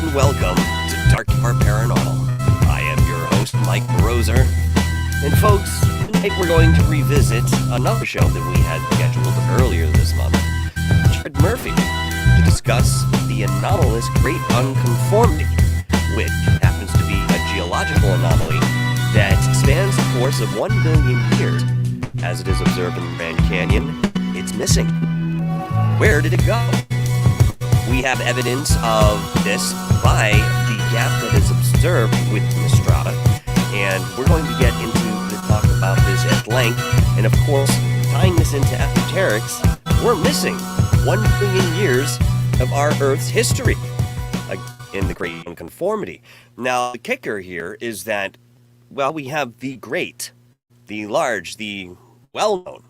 and welcome to Dark Our Paranormal. I am your host, Mike Roser. And folks, tonight we're going to revisit another show that we had scheduled earlier this month, Jared Murphy, to discuss the anomalous Great Unconformity, which happens to be a geological anomaly that spans the course of 1 billion years. As it is observed in the Grand Canyon, it's missing. Where did it go? We have evidence of this by the gap that is observed within the strata, and we're going to get into the talk about this at length. And of course, tying this into esoterics, we're missing 1 billion years of our Earth's history in the Great Unconformity. Now, the kicker here is that, well, we have the great, the large, the well-known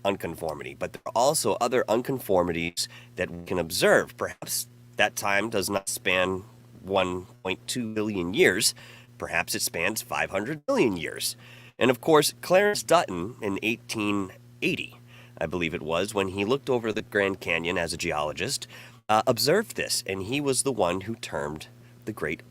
unconformity, but there are also other unconformities that we can observe. Perhaps that time does not span 1.2 billion years. Perhaps it spans 500 million years. And of course, Clarence Dutton in 1880, I believe it was, when he looked over the Grand Canyon as a geologist, observed this, and he was the one who termed the Great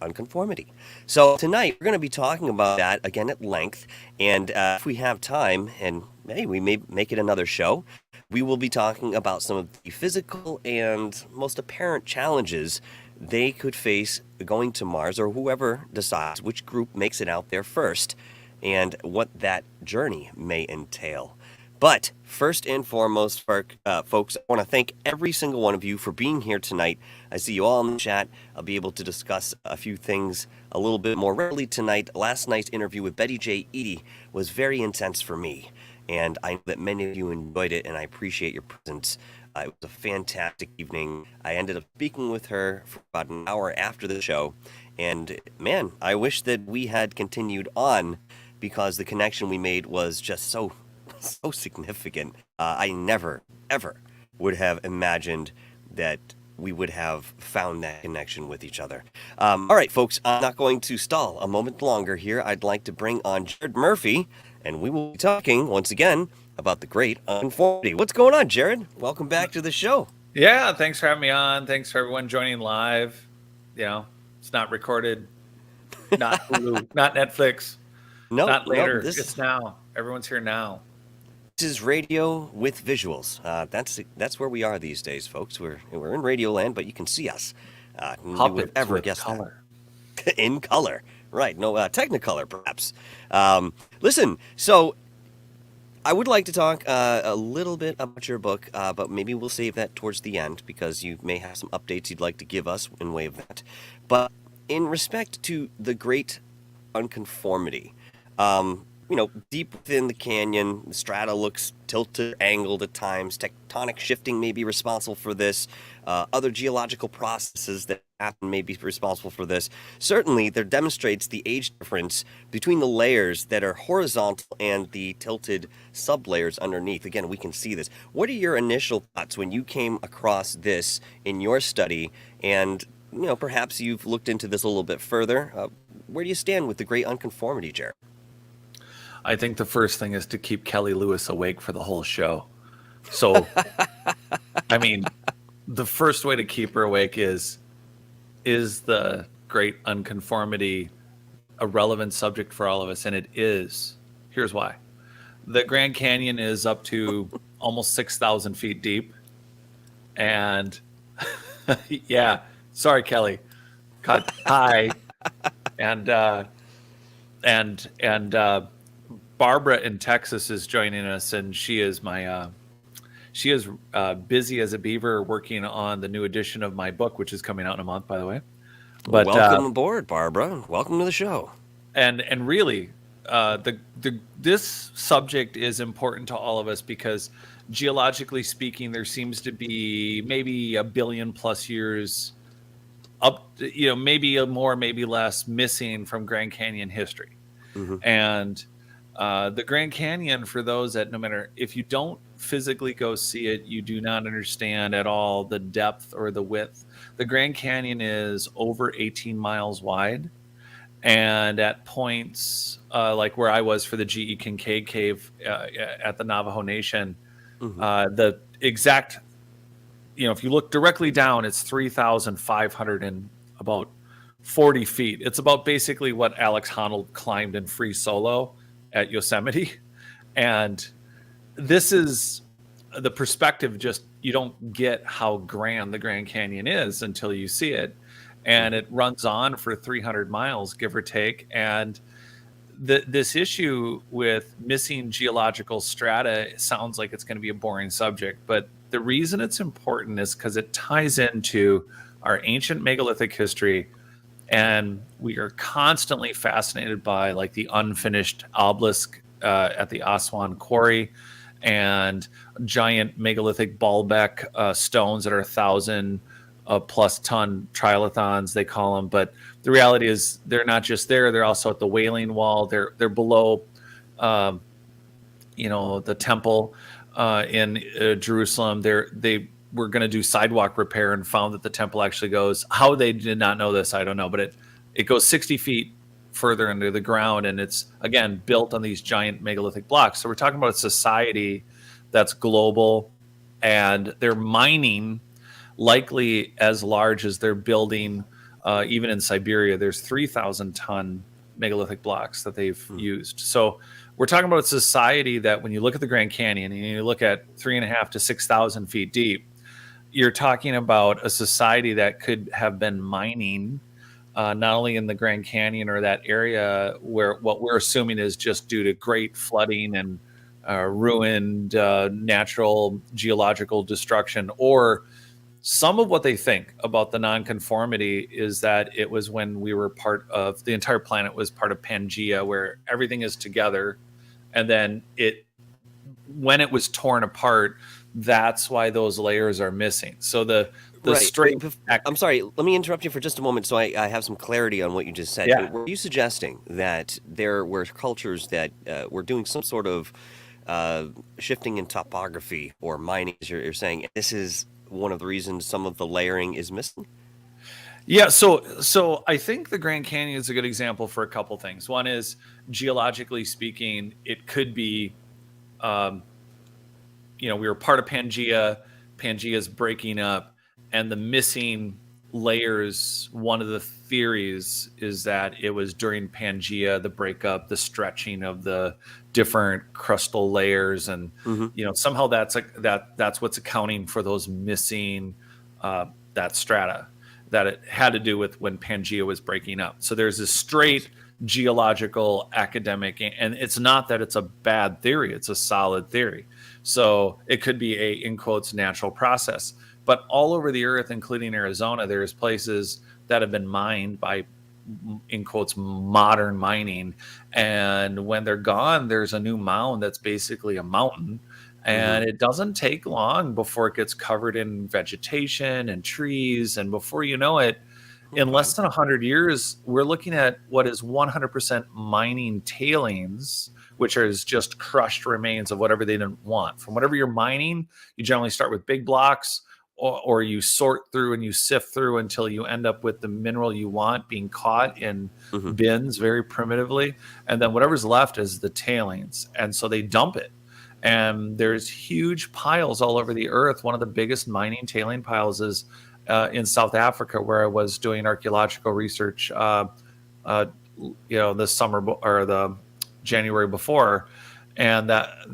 Unconformity. So tonight we're going to be talking about that again at length, and if we have time, and hey, we may make it another show, we will be talking about some of the physical and most apparent challenges they could face going to Mars, or whoever decides which group makes it out there first, and what that journey may entail. But first and foremost, folks, I want to thank every single one of you for being here tonight. I see you all in the chat. I'll be able to discuss a few things a little bit more readily tonight. Last night's interview with Betty J. Eady was very intense for me, and I know that many of you enjoyed it, and I appreciate your presence. It was a fantastic evening. I ended up speaking with her for about an hour after the show, and man, I wish that we had continued on, because the connection we made was just so significant. I never, ever would have imagined that we would have found that connection with each other. All right, folks, I'm not going to stall a moment longer here. I'd like to bring on Jared Murphy, and we will be talking once again about the Great Unconformity. What's going on, Jared? Welcome back to the show. Yeah, thanks for having me on. Thanks for everyone joining live. You know, it's not recorded, not Hulu, not Netflix, not later. It's now. Everyone's here now. This is radio with visuals. That's where we are these days, folks. We're in Radio Land, but you can see us. Who would ever guess color? That? In color, right? No, Technicolor, perhaps. Listen, so I would like to talk a little bit about your book, but maybe we'll save that towards the end, because you may have some updates you'd like to give us in way of that. But in respect to the Great Unconformity, deep within the canyon, the strata looks tilted, angled at times. Tectonic shifting may be responsible for this. Other geological processes that happen may be responsible for this. Certainly, there demonstrates the age difference between the layers that are horizontal and the tilted sublayers underneath. Again, we can see this. What are your initial thoughts when you came across this in your study? And, perhaps you've looked into this a little bit further. Where do you stand with the Great Unconformity, Jared? I think the first thing is to keep Kelly Lewis awake for the whole show. So, I mean, the first way to keep her awake is the Great Unconformity a relevant subject for all of us? And it is. Here's why. The Grand Canyon is up to almost 6,000 feet deep. And, yeah, sorry, Kelly. Cut. Hi. And Barbara in Texas is joining us, and she is busy as a beaver working on the new edition of my book, which is coming out in a month, by the way. But welcome aboard, Barbara. Welcome to the show. And really, this subject is important to all of us, because geologically speaking, there seems to be maybe 1 billion plus years up, maybe more, maybe less, missing from Grand Canyon history. Mm-hmm. And the Grand Canyon, for those that, no matter if you don't physically go see it, you do not understand at all the depth or the width. The Grand Canyon is over 18 miles wide, and at points like where I was for the G.E. Kincaid Cave at the Navajo Nation, mm-hmm. The exact if you look directly down, it's 3,500 and about 40 feet. It's about basically what Alex Honnold climbed in free solo at Yosemite. And this is the perspective, just you don't get how grand the Grand Canyon is until you see it. And it runs on for 300 miles, give or take. And this issue with missing geological strata sounds like it's going to be a boring subject, but the reason it's important is because it ties into our ancient megalithic history, and we are constantly fascinated by like the unfinished obelisk at the Aswan quarry and giant megalithic Baalbek stones that are 1,000 plus ton trilithons, they call them. But the reality is they're not just there; they're also at the Wailing Wall. They're below, the temple in Jerusalem. They were going to do sidewalk repair and found that the temple actually goes. How they did not know this, I don't know, but it goes 60 feet further into the ground, and it's again built on these giant megalithic blocks. So we're talking about a society that's global, and they're mining likely as large as they're building. Even in Siberia, there's 3,000 ton megalithic blocks that they've used. So we're talking about a society that when you look at the Grand Canyon and you look at 3,500 to 6,000 feet deep, you're talking about a society that could have been mining not only in the Grand Canyon or that area where what we're assuming is just due to great flooding and ruined natural geological destruction, or some of what they think about the nonconformity is that it was when we were part of the entire planet was part of Pangea, where everything is together, and then when it was torn apart, that's why those layers are missing. So the Right. straight. I'm sorry, let me interrupt you for just a moment so I have some clarity on what you just said. Yeah. Were you suggesting that there were cultures that were doing some sort of shifting in topography or mining, as you're saying, this is one of the reasons some of the layering is missing? Yeah, so I think the Grand Canyon is a good example for a couple things. One is, geologically speaking, it could be, we were part of Pangea. Pangea's breaking up, and the missing layers. One of the theories is that it was during Pangea, the breakup, the stretching of the different crustal layers, and somehow that's what's accounting for those missing that strata, that it had to do with when Pangea was breaking up. So there's this straight geological academic, and it's not that it's a bad theory, it's a solid theory. So it could be a, in quotes, natural process. But all over the earth, including Arizona, there's places that have been mined by, in quotes, modern mining. And when they're gone, there's a new mound that's basically a mountain. And it doesn't take long before it gets covered in vegetation and trees. And before you know it, in less than 100 years, we're looking at what is 100% mining tailings, which is just crushed remains of whatever they didn't want. From whatever you're mining, you generally start with big blocks, or you sort through and you sift through until you end up with the mineral you want being caught in bins very primitively. And then whatever's left is the tailings. And so they dump it. And there's huge piles all over the earth. One of the biggest mining tailing piles is in South Africa, where I was doing archaeological research, this summer or the January before. And that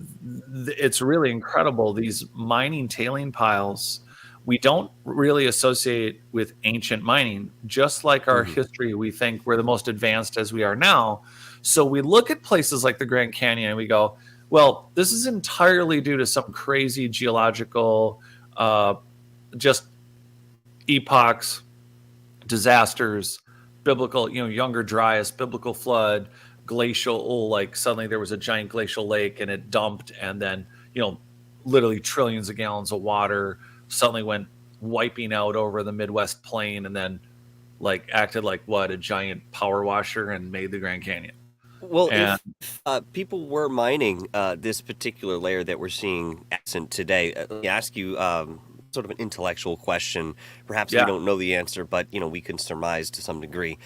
it's really incredible. These mining tailing piles, we don't really associate with ancient mining. Just like our history, we think we're the most advanced as we are now. So we look at places like the Grand Canyon and we go, well, this is entirely due to some crazy geological, just epochs, disasters, biblical, Younger Dryas, biblical flood, glacial, like suddenly there was a giant glacial lake and it dumped, and then, literally trillions of gallons of water suddenly went wiping out over the Midwest plain, and then acted like a giant power washer and made the Grand Canyon. Well, if people were mining this particular layer that we're seeing absent today, let me ask you sort of an intellectual question. Perhaps we don't know the answer, but we can surmise to some degree.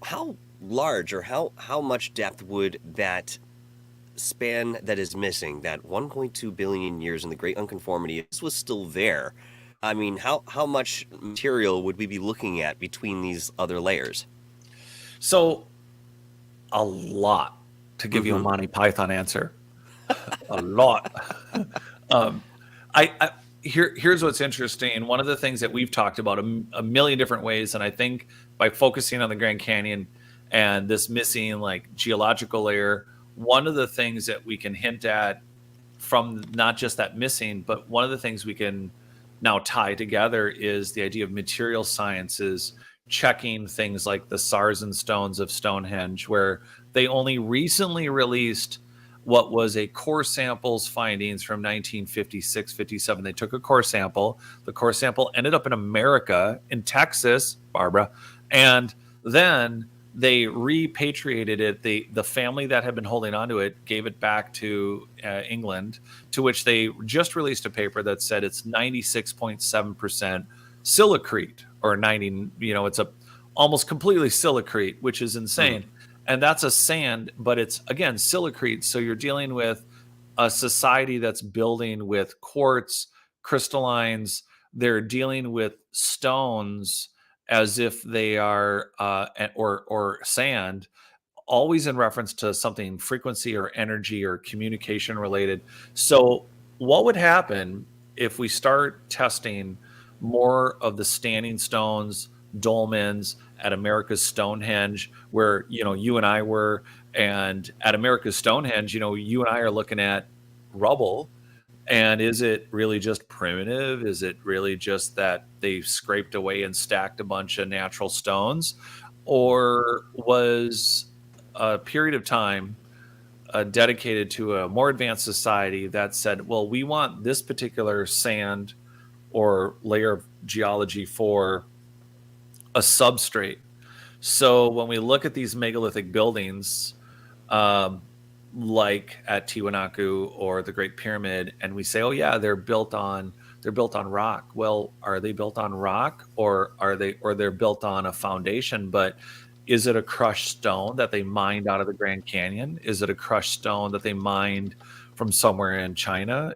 How large or how much depth would that span that is missing, that 1.2 billion years in the Great Unconformity, if this was still there, I mean, how much material would we be looking at between these other layers? So a lot, to give you a Mm-hmm. Monty Python answer. A lot. um, I here's what's interesting. One of the things that we've talked about a million different ways, and I think by focusing on the Grand Canyon and this missing like geological layer, one of the things that we can hint at from not just that missing, but one of the things we can now tie together is the idea of material sciences checking things like the Sarsen stones of Stonehenge, where they only recently released what was a core samples findings from 1956, 57. They took a core sample. The core sample ended up in America, in Texas, Barbara, and then they repatriated it. The family that had been holding onto it gave it back to England, to which they just released a paper that said it's 96.7% silicrete, or 90. It's a almost completely silicrete, which is insane. And that's a sand, but it's again silicrete. So you're dealing with a society that's building with quartz crystallines. They're dealing with stones as if they are or sand, always in reference to something frequency or energy or communication related. So what would happen if we start testing more of the standing stones, dolmens at America's Stonehenge, where you and I were, and at America's Stonehenge, you and I are looking at rubble. And is it really just primitive? Is it really just that they scraped away and stacked a bunch of natural stones? Or was a period of time dedicated to a more advanced society that said, well, we want this particular sand or layer of geology for a substrate? So when we look at these megalithic buildings, like at Tiwanaku or the Great Pyramid, and we say, oh yeah, they're built on rock. Well, are they built on rock, or they're built on a foundation? But is it a crushed stone that they mined out of the Grand Canyon? Is it a crushed stone that they mined from somewhere in China?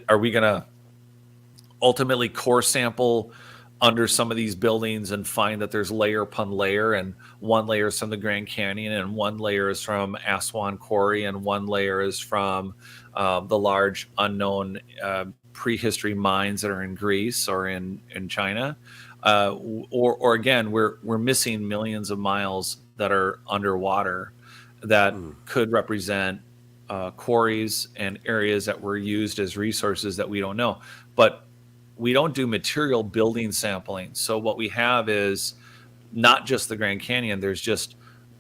Are we going to ultimately core sample under some of these buildings and find that there's layer upon layer, and one layer is from the Grand Canyon, and one layer is from Aswan Quarry, and one layer is from the large unknown prehistory mines that are in Greece or in China? Or again, we're missing millions of miles that are underwater that could represent quarries and areas that were used as resources that we don't know. But we don't do material building sampling. So what we have is not just the Grand Canyon. There's just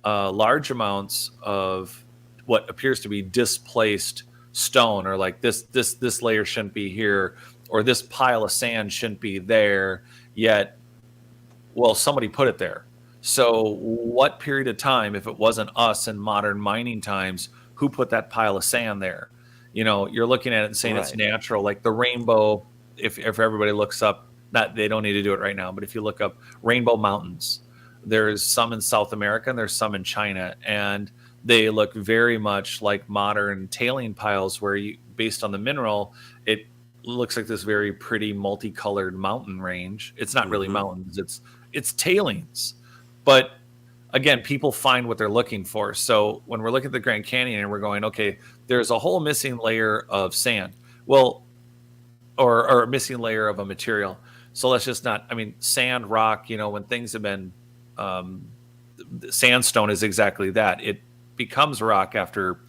large amounts of what appears to be displaced stone, or like this layer shouldn't be here, or this pile of sand shouldn't be there. Yet, well, somebody put it there. So what period of time, if it wasn't us in modern mining times, who put that pile of sand there? You're looking at it and saying It's natural, like the rainbow. If everybody looks up, they don't need to do it right now, but if you look up Rainbow Mountains, there's some in South America and there's some in China, and they look very much like modern tailing piles, where based on the mineral, it looks like this very pretty multicolored mountain range. It's not really mountains, it's tailings. But again, people find what they're looking for. So when we're looking at the Grand Canyon and we're going, okay, there's a whole missing layer of sand. Well, or a missing layer of a material. So let's just not, sand, rock, when things have been, sandstone is exactly that. It becomes rock after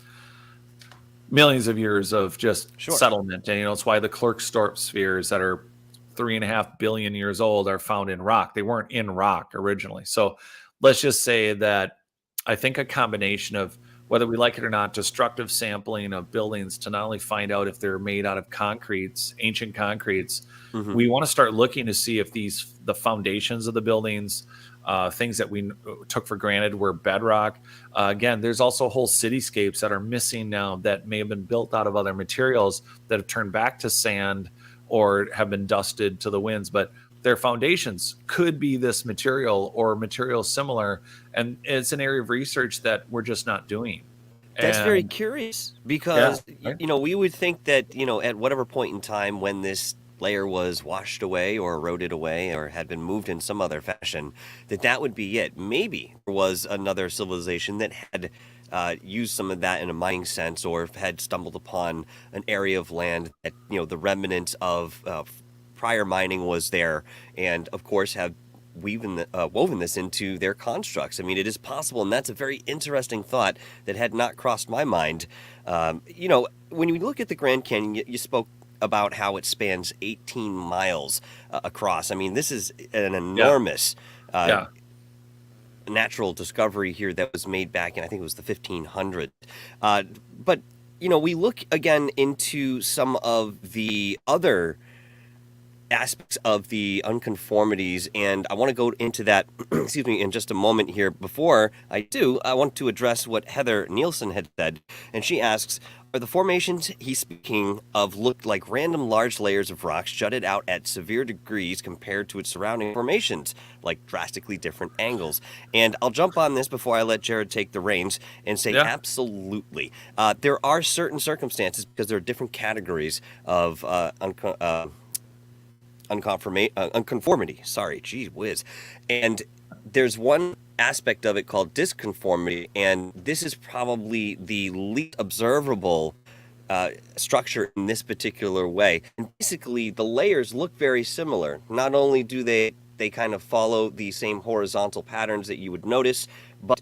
millions of years of just settlement. And, it's why the Klerksdorp spheres that are 3.5 billion years old are found in rock. They weren't in rock originally. So let's just say that I think a combination of, whether we like it or not, destructive sampling of buildings to not only find out if they're made out of concretes, ancient concretes, we want to start looking to see if the foundations of the buildings, things that we took for granted were bedrock. Again, there's also whole cityscapes that are missing now that may have been built out of other materials that have turned back to sand or have been dusted to the winds. But their foundations could be this material or material similar, and it's an area of research that we're just not doing. That's very curious, because we would think that at whatever point in time when this layer was washed away or eroded away or had been moved in some other fashion, that would be it. Maybe there was another civilization that had used some of that in a mining sense, or had stumbled upon an area of land that, the remnant of prior mining was there, and of course have woven this into their constructs. I mean, it is possible, and that's a very interesting thought that had not crossed my mind. When you look at the Grand Canyon, you spoke about how it spans 18 miles across. I mean, this is an enormous natural discovery here that was made back in, I think it was the 1500s. But, we look again into some of the other aspects of the unconformities, and I want to go into that excuse me, in just a moment here. Before I do, I want to address what Heather Nielsen had said, and she asks, are the formations he's speaking of looked like random large layers of rocks jutted out at severe degrees compared to its surrounding formations, like drastically different angles? And I'll jump on this before I let Jared take the reins and say absolutely. There are certain circumstances, because there are different categories of unconformity. Sorry, gee whiz. And there's one aspect of it called disconformity, and this is probably the least observable structure in this particular way. And basically, the layers look very similar. Not only do they kind of follow the same horizontal patterns that you would notice, but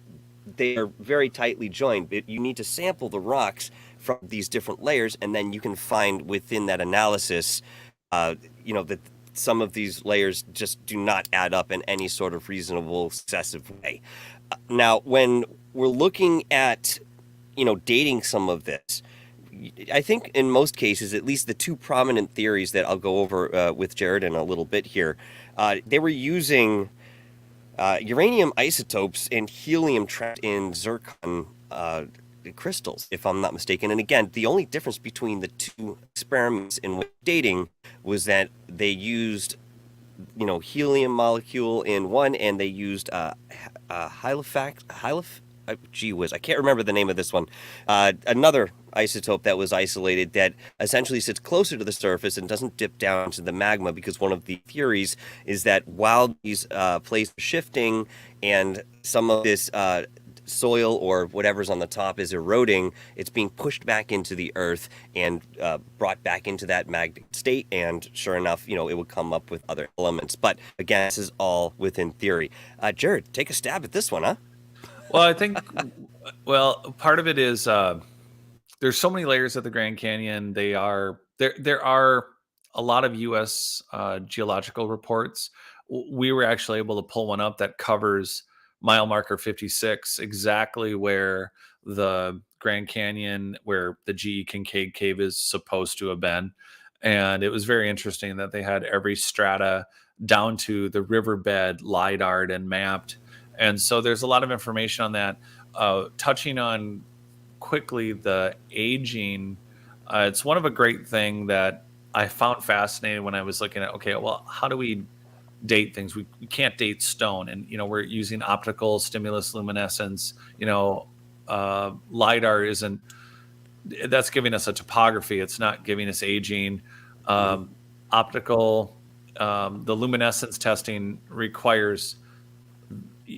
they are very tightly joined. You need to sample the rocks from these different layers, and then you can find within that analysis, that some of these layers just do not add up in any sort of reasonable, successive way. Now, when we're looking at, dating some of this, I think in most cases, at least the two prominent theories that I'll go over with Jared in a little bit here, they were using uranium isotopes and helium trapped in zircon crystals, if I'm not mistaken. And again, the only difference between the two experiments in dating was that they used, helium molecule in one, and they used gee whiz, I can't remember the name of this one. Another isotope that was isolated that essentially sits closer to the surface and doesn't dip down to the magma, because one of the theories is that while these plates are shifting and some of this soil or whatever's on the top is eroding, it's being pushed back into the earth and brought back into that magnetic state, and sure enough, it would come up with other elements. But again, this is all within theory. Jared, take a stab at this one, huh? Well, I think, part of it is there's so many layers at the Grand Canyon. There are a lot of U.S. geological reports. We were actually able to pull one up that covers mile marker 56, exactly where the Grand Canyon, where the G.E. Kincaid Cave is supposed to have been. And it was very interesting that they had every strata down to the riverbed LiDAR'd and mapped. And so there's a lot of information on that. Touching on quickly the aging, it's one of a great thing that I found fascinating when I was looking at, okay, well, how do we date things? We can't date stone, and we're using optical stimulus luminescence. LiDAR isn't, that's giving us a topography, it's not giving us aging. Optical, the luminescence testing requires,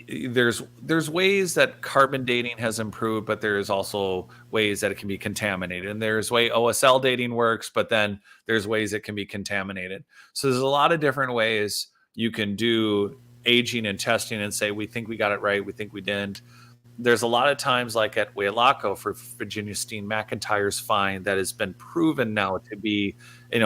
there's ways that carbon dating has improved, but there's also ways that it can be contaminated. And there's way OSL dating works, but then there's ways it can be contaminated. So there's a lot of different ways you can do aging and testing and say, we think we got it right, we think we didn't. There's a lot of times, like at Waialako for Virginia Steen McIntyre's find, that has been proven now to be,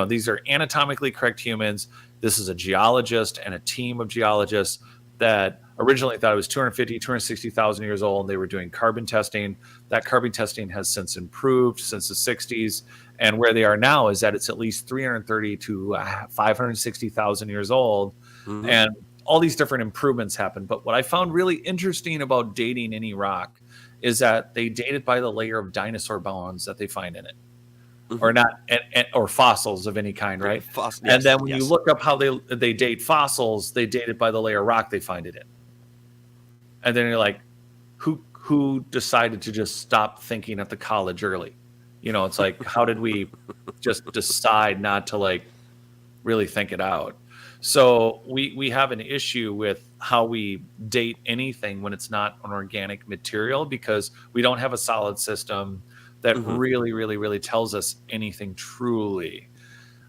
these are anatomically correct humans. This is a geologist and a team of geologists that originally thought it was 260,000 years old. They were doing carbon testing. That carbon testing has since improved since the 60s. And where they are now is that it's at least 330 to 560,000 years old. Mm-hmm. And all these different improvements happen. But what I found really interesting about dating any rock is that they date it by the layer of dinosaur bones that they find in it. Mm-hmm. Or not, or fossils of any kind, right? Yes, and then when you look up how they date fossils, they date it by the layer of rock they find it in. And then you're like, who decided to just stop thinking at the college early? It's like, how did we just decide not to really think it out. So we have an issue with how we date anything when it's not an organic material, because we don't have a solid system that really tells us anything truly.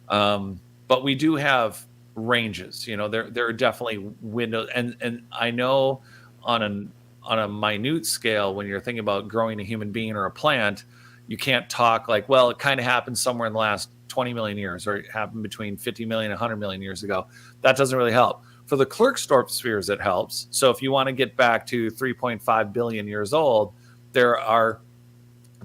But we do have ranges. There are definitely windows, and I know on a minute scale, when you're thinking about growing a human being or a plant, you can't talk like, well, it kind of happened somewhere in the last 20 million years, or it happened between 50 million and 100 million years ago. That doesn't really help. For the Klerksdorp spheres, it helps. So if you want to get back to 3.5 billion years old, there are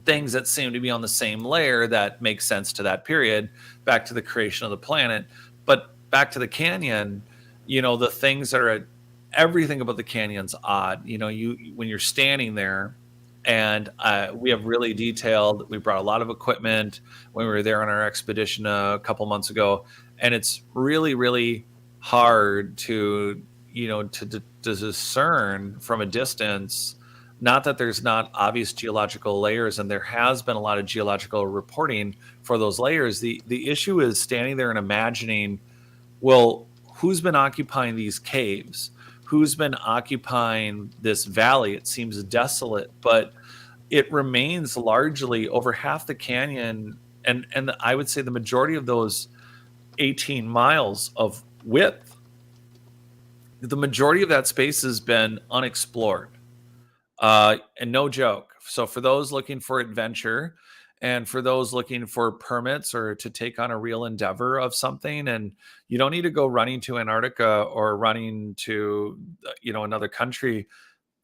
things that seem to be on the same layer that make sense to that period, back to the creation of the planet. But back to the canyon, the things that are everything about the canyon's odd. When you're standing there, and we have really detailed. We brought a lot of equipment when we were there on our expedition a couple months ago, and it's really, really hard to discern from a distance. Not that there's not obvious geological layers, and there has been a lot of geological reporting for those layers. The issue is standing there and imagining, well, who's been occupying these caves? Who's been occupying this valley? It seems desolate, but it remains largely over half the canyon, and I would say the majority of those 18 miles of width, the majority of that space has been unexplored. And no joke. So for those looking for adventure, and for those looking for permits or to take on a real endeavor of something, and you don't need to go running to Antarctica or running to another country.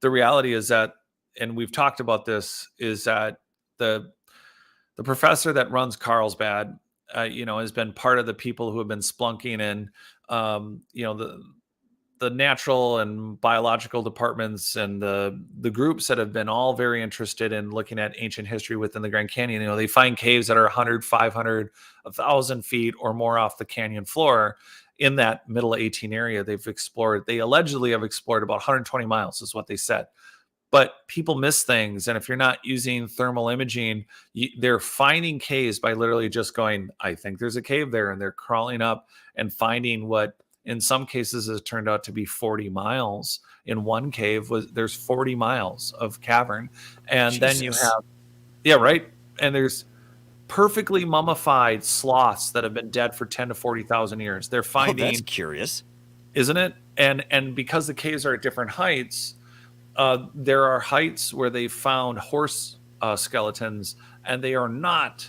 The reality is that, and we've talked about this, is that the professor that runs Carlsbad, has been part of the people who have been splunking in, the natural and biological departments, and the groups that have been all very interested in looking at ancient history within the Grand Canyon. They find caves that are 100, 500, 1,000 feet or more off the canyon floor in that middle 18 area. They allegedly have explored about 120 miles is what they said. But people miss things. And if you're not using thermal imaging, they're finding caves by literally just going, I think there's a cave there. And they're crawling up and finding what in some cases has turned out to be 40 miles. In one cave, there's 40 miles of cavern. And Jesus. Then you have, yeah, right. And there's perfectly mummified sloths that have been dead for 10 to 40,000 years. They're finding, that's curious, isn't it? And because the caves are at different heights, there are heights where they found horse skeletons, and they are not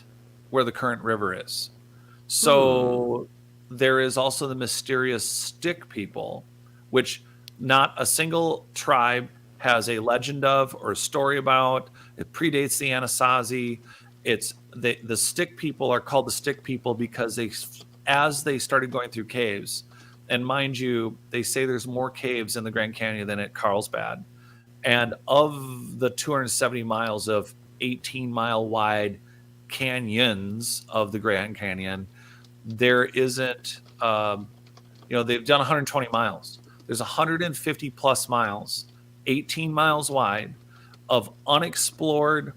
where the current river is. So there is also the mysterious stick people, which not a single tribe has a legend of or a story about. It predates the Anasazi. It's the stick people are called the stick people because as they started going through caves, and mind you, they say there's more caves in the Grand Canyon than at Carlsbad. And of the 270 miles of 18-mile wide canyons of the Grand Canyon, there isn't, they've done 120 miles. There's 150 plus miles, 18 miles wide, of unexplored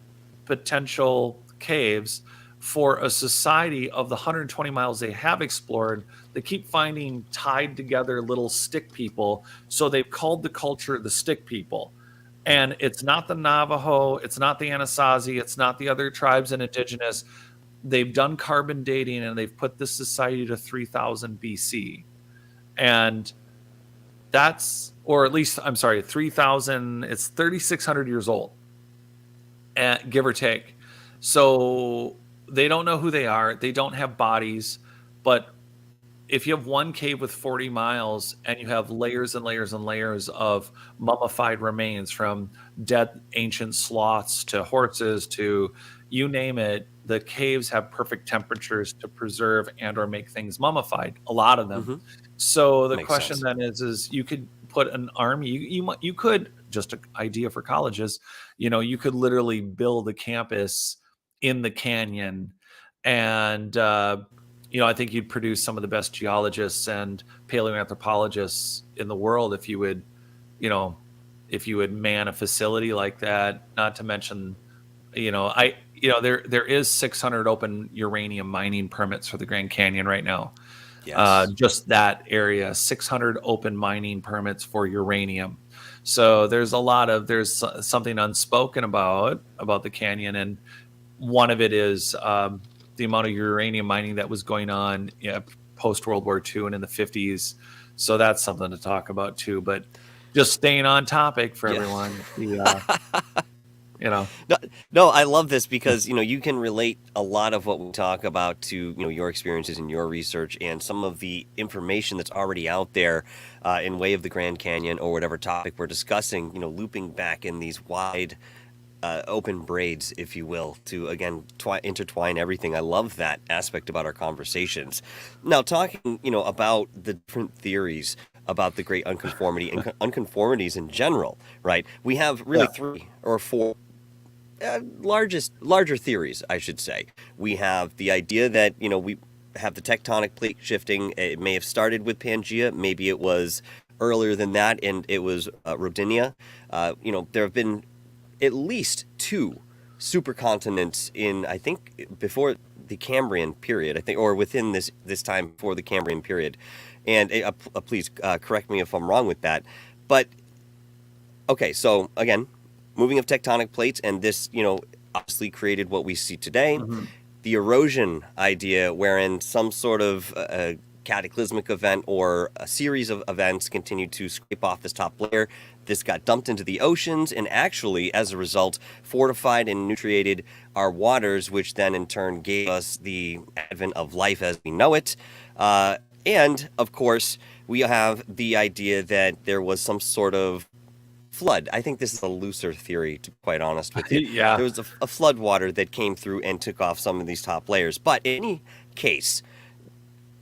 potential caves for a society of the 120 miles they have explored. They keep finding tied together little stick people. So they've called the culture the stick people. And it's not the Navajo, it's not the Anasazi, it's not the other tribes and indigenous. They've done carbon dating, and they've put this society to 3000 BC. And that's, or at least, 3,000, it's 3,600 years old, give or take. So they don't know who they are. They don't have bodies. But if you have one cave with 40 miles and you have layers and layers and layers of mummified remains, from dead ancient sloths to horses to you name it, the caves have perfect temperatures to preserve and or make things mummified, a lot of them. So the Makes question sense. then is you could put an army, you could, just an idea for colleges, you could literally build a campus in the canyon, and I think you'd produce some of the best geologists and paleoanthropologists in the world if you would man a facility like that. Not to mention, there is 600 open uranium mining permits for the Grand Canyon right now. Yes. Just that area, 600 open mining permits for uranium. So there's something unspoken about the canyon, and one of it is the amount of uranium mining that was going on post World War II and in the 50s. So that's something to talk about too. But just staying on topic for Yeah. everyone, you know. No, I love this because you can relate a lot of what we talk about to your experiences and your research and some of the information that's already out there in way of the Grand Canyon or whatever topic we're discussing. Looping back in these wide open braids, if you will, to again intertwine everything. I love that aspect about our conversations. Now, talking about the different theories about the Great Unconformity and unconformities in general, right? We have really Yeah. 3 or 4 larger theories, I should say. We have the idea that we have the tectonic plate shifting. It may have started with Pangea, maybe it was earlier than that, and it was Rodinia. There have been at least 2 supercontinents in, I think, before the Cambrian period. I think, or within this time before the Cambrian period. And please correct me if I'm wrong with that. But okay, so again, moving of tectonic plates, and this, obviously created what we see today. Mm-hmm. The erosion idea, wherein some sort of cataclysmic event or a series of events continued to scrape off this top layer. This got dumped into the oceans and actually, as a result, fortified and nutriated our waters, which then in turn gave us the advent of life as we know it. And, of course, we have the idea that there was some sort of flood. I think this is a looser theory, to be quite honest with you. Yeah. There was a flood water that came through and took off some of these top layers. But in any case,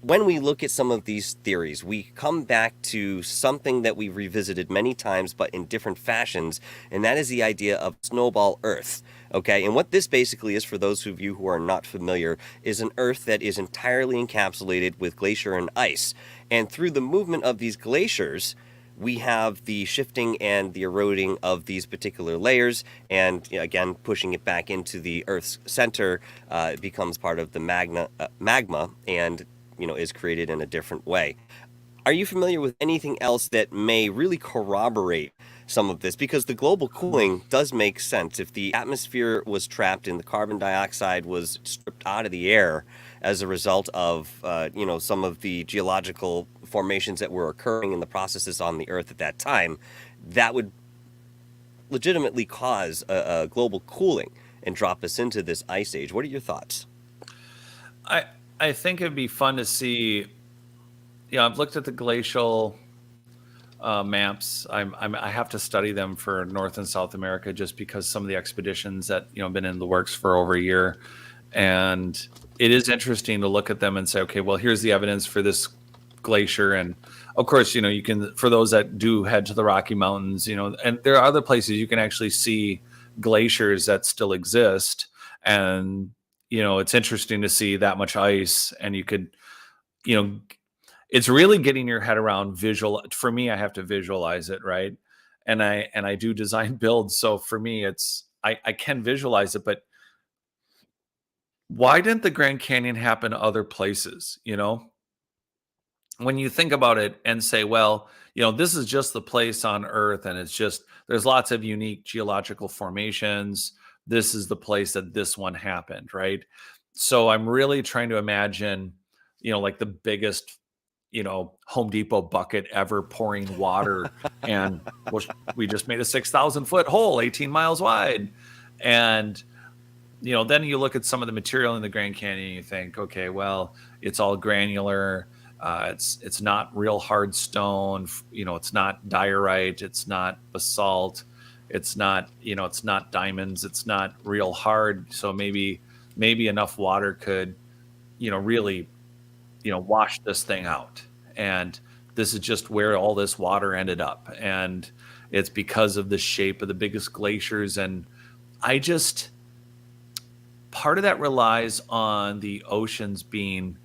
when we look at some of these theories, we come back to something that we've revisited many times, but in different fashions, and that is the idea of snowball Earth. Okay, and what this basically is, for those of you who are not familiar, is an Earth that is entirely encapsulated with glacier and ice. And through the movement of these glaciers, we have the shifting and the eroding of these particular layers, and again, pushing it back into the Earth's center, it becomes part of the magma, and is created in a different way. Are you familiar with anything else that may really corroborate some of this? Because the global cooling does make sense. If the atmosphere was trapped and the carbon dioxide was stripped out of the air as a result of, some of the geological formations that were occurring in the processes on the Earth at that time, that would legitimately cause a global cooling and drop us into this ice age. What are your thoughts? I think it'd be fun to see. I've looked at the glacial maps. I have to study them for North and South America, just because some of the expeditions that have been in the works for over a year, and it is interesting to look at them and say, okay, well, here's the evidence for this glacier, and of course, you can, for those that do head to the Rocky Mountains, and there are other places you can actually see glaciers that still exist, and it's interesting to see that much ice, and you could, it's really getting your head around visual. For me, I have to visualize it, right? And I do design builds, so for me, I can visualize it. But why didn't the Grand Canyon happen other places? When you think about it and say, well, this is just the place on Earth, and there's lots of unique geological formations. This is the place that this one happened, right? So I'm really trying to imagine, like the biggest, Home Depot bucket ever pouring water, and we just made a 6,000-foot hole, 18 miles wide, and then you look at some of the material in the Grand Canyon, and you think, okay, well, it's all granular. It's not real hard stone. It's not diorite. It's not basalt. It's not diamonds. It's not real hard. So maybe enough water could, really, wash this thing out. And this is just where all this water ended up. And it's because of the shape of the biggest glaciers. And part of that relies on the oceans being,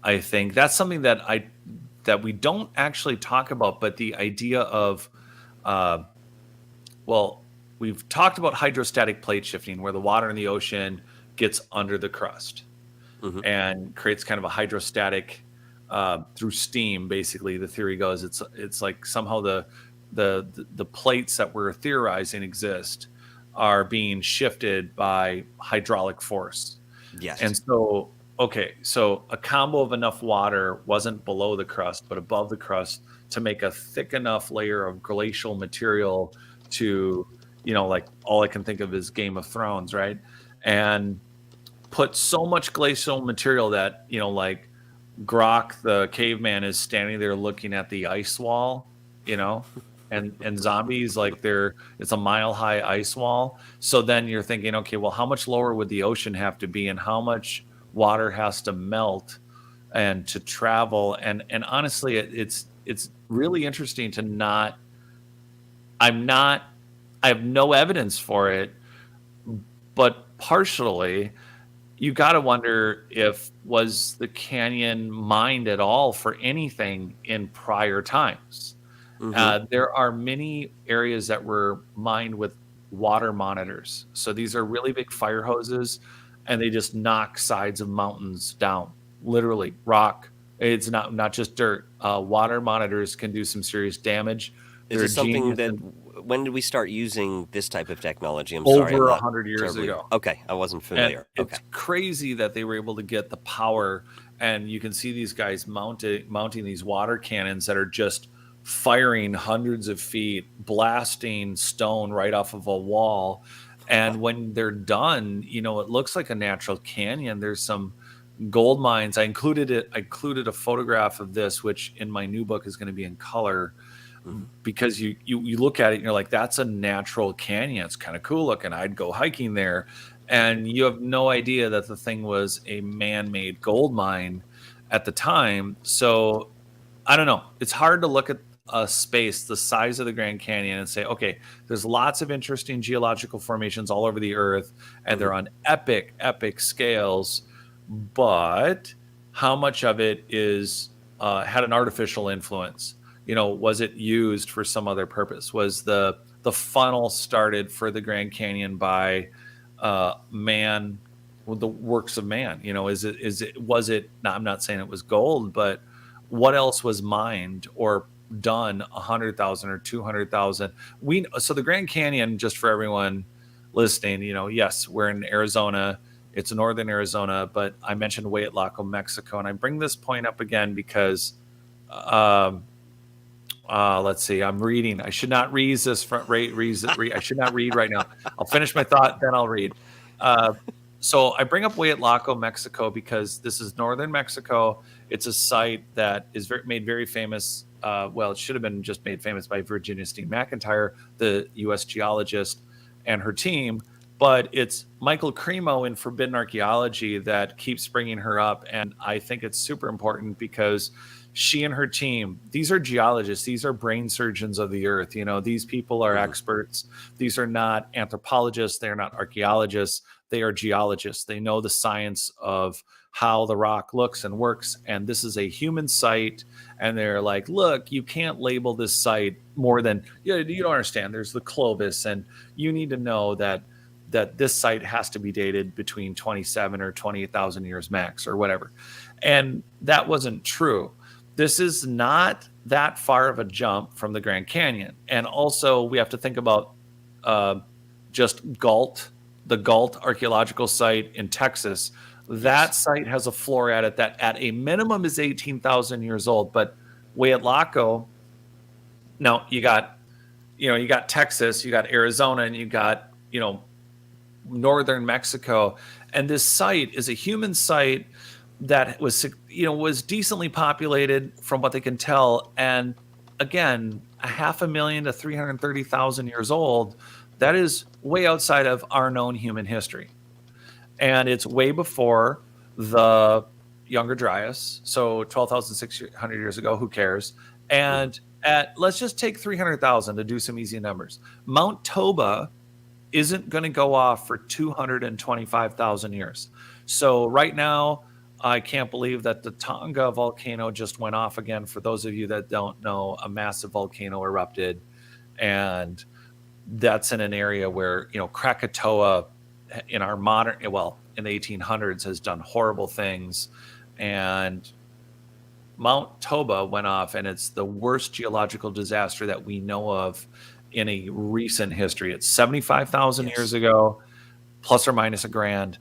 I think that's something that we don't actually talk about, but the idea of, we've talked about hydrostatic plate shifting, where the water in the ocean gets under the crust, mm-hmm. and creates kind of a hydrostatic through steam. Basically, the theory goes it's like somehow the plates that we're theorizing exist are being shifted by hydraulic force. Yes. And so, okay, so a combo of enough water wasn't below the crust, but above the crust to make a thick enough layer of glacial material to, like all I can think of is Game of Thrones, right? And put so much glacial material that, like Grok, the caveman, is standing there looking at the ice wall, and zombies, like it's a mile high ice wall. So then you're thinking, okay, well, how much lower would the ocean have to be, and how much water has to melt and to travel? And honestly, it's really interesting to not. I have no evidence for it, but partially you got to wonder if was the canyon mined at all for anything in prior times. There are many areas that were mined with water monitors. So these are really big fire hoses, and they just knock sides of mountains down, literally rock. It's not just dirt. Water monitors can do some serious damage. Is They're this something genius that, when did we start using this type of technology? I'm sorry, I'm over not 100 years terribly. ago. Okay, I wasn't And familiar. Okay. it's crazy that they were able to get the power, and you can see these guys mounting these water cannons that are just firing hundreds of feet, blasting stone right off of a wall. And when they're done, it looks like a natural canyon. There's some gold mines. I included a photograph of this, which in my new book is going to be in color, because you look at it and you're like, that's a natural canyon. It's kind of cool looking. I'd go hiking there. And you have no idea that the thing was a man-made gold mine at the time. So I don't know. It's hard to look at a space the size of the Grand Canyon and say, okay, there's lots of interesting geological formations all over the earth, and they're on epic scales, but how much of it is had an artificial influence? Was it used for some other purpose? Was the funnel started for the Grand Canyon by man, with the works of man? Was it? Now, I'm not saying it was gold, but what else was mined or done 100,000 or 200,000? So the Grand Canyon, just for everyone listening, yes, we're in Arizona. It's northern Arizona, but I mentioned Hueyatlaco, Mexico, and I bring this point up again because. Let's see. I'm reading. I should not read this. I should not read right now. I'll finish my thought, then I'll read. So I bring up Hueyatlaco, Mexico, because this is northern Mexico. It's a site that is made very famous. Well, it should have been just made famous by Virginia Steen McIntyre, the U.S. geologist, and her team. But it's Michael Cremo in Forbidden Archaeology that keeps bringing her up, and I think it's super important because she and her team, these are geologists, these are brain surgeons of the earth. These people are experts. These are not anthropologists. They're not archaeologists. They are geologists. They know the science of how the rock looks and works. And this is a human site. And they're like, look, you can't label this site more than, you don't understand. There's the Clovis, and you need to know that this site has to be dated between 27 or 28,000 years max or whatever. And that wasn't true. This is not that far of a jump from the Grand Canyon. And also we have to think about just the Galt archaeological site in Texas. That site has a floor at it that at a minimum is 18,000 years old. But Hueyatlaco, now you got Texas, you got Arizona, and you got, northern Mexico. And this site is a human site that was decently populated from what they can tell. And again, 500,000 to 330,000 years old. That is way outside of our known human history. And it's way before the Younger Dryas. So 12,600 years ago, who cares? And let's just take 300,000 to do some easy numbers. Mount Toba isn't going to go off for 225,000 years. So right now, I can't believe that the Tonga volcano just went off again. For those of you that don't know, a massive volcano erupted, and that's in an area where, Krakatoa in our in the 1800s has done horrible things. And Mount Toba went off, and it's the worst geological disaster that we know of in a recent history. It's 75,000 years ago, plus or minus a grand.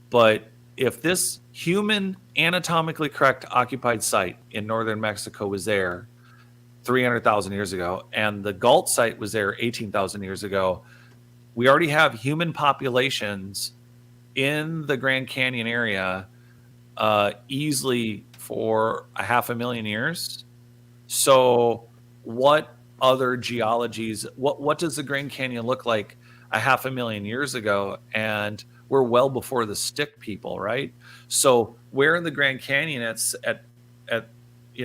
But if this human, anatomically correct occupied site in northern Mexico was there 300,000 years ago, and the Galt site was there 18,000 years ago, we already have human populations in the Grand Canyon area easily for 500,000 years. So what other geologies, what does the Grand Canyon look like 500,000 years ago? And we're well before the stick people, right? So where in the Grand Canyon it's at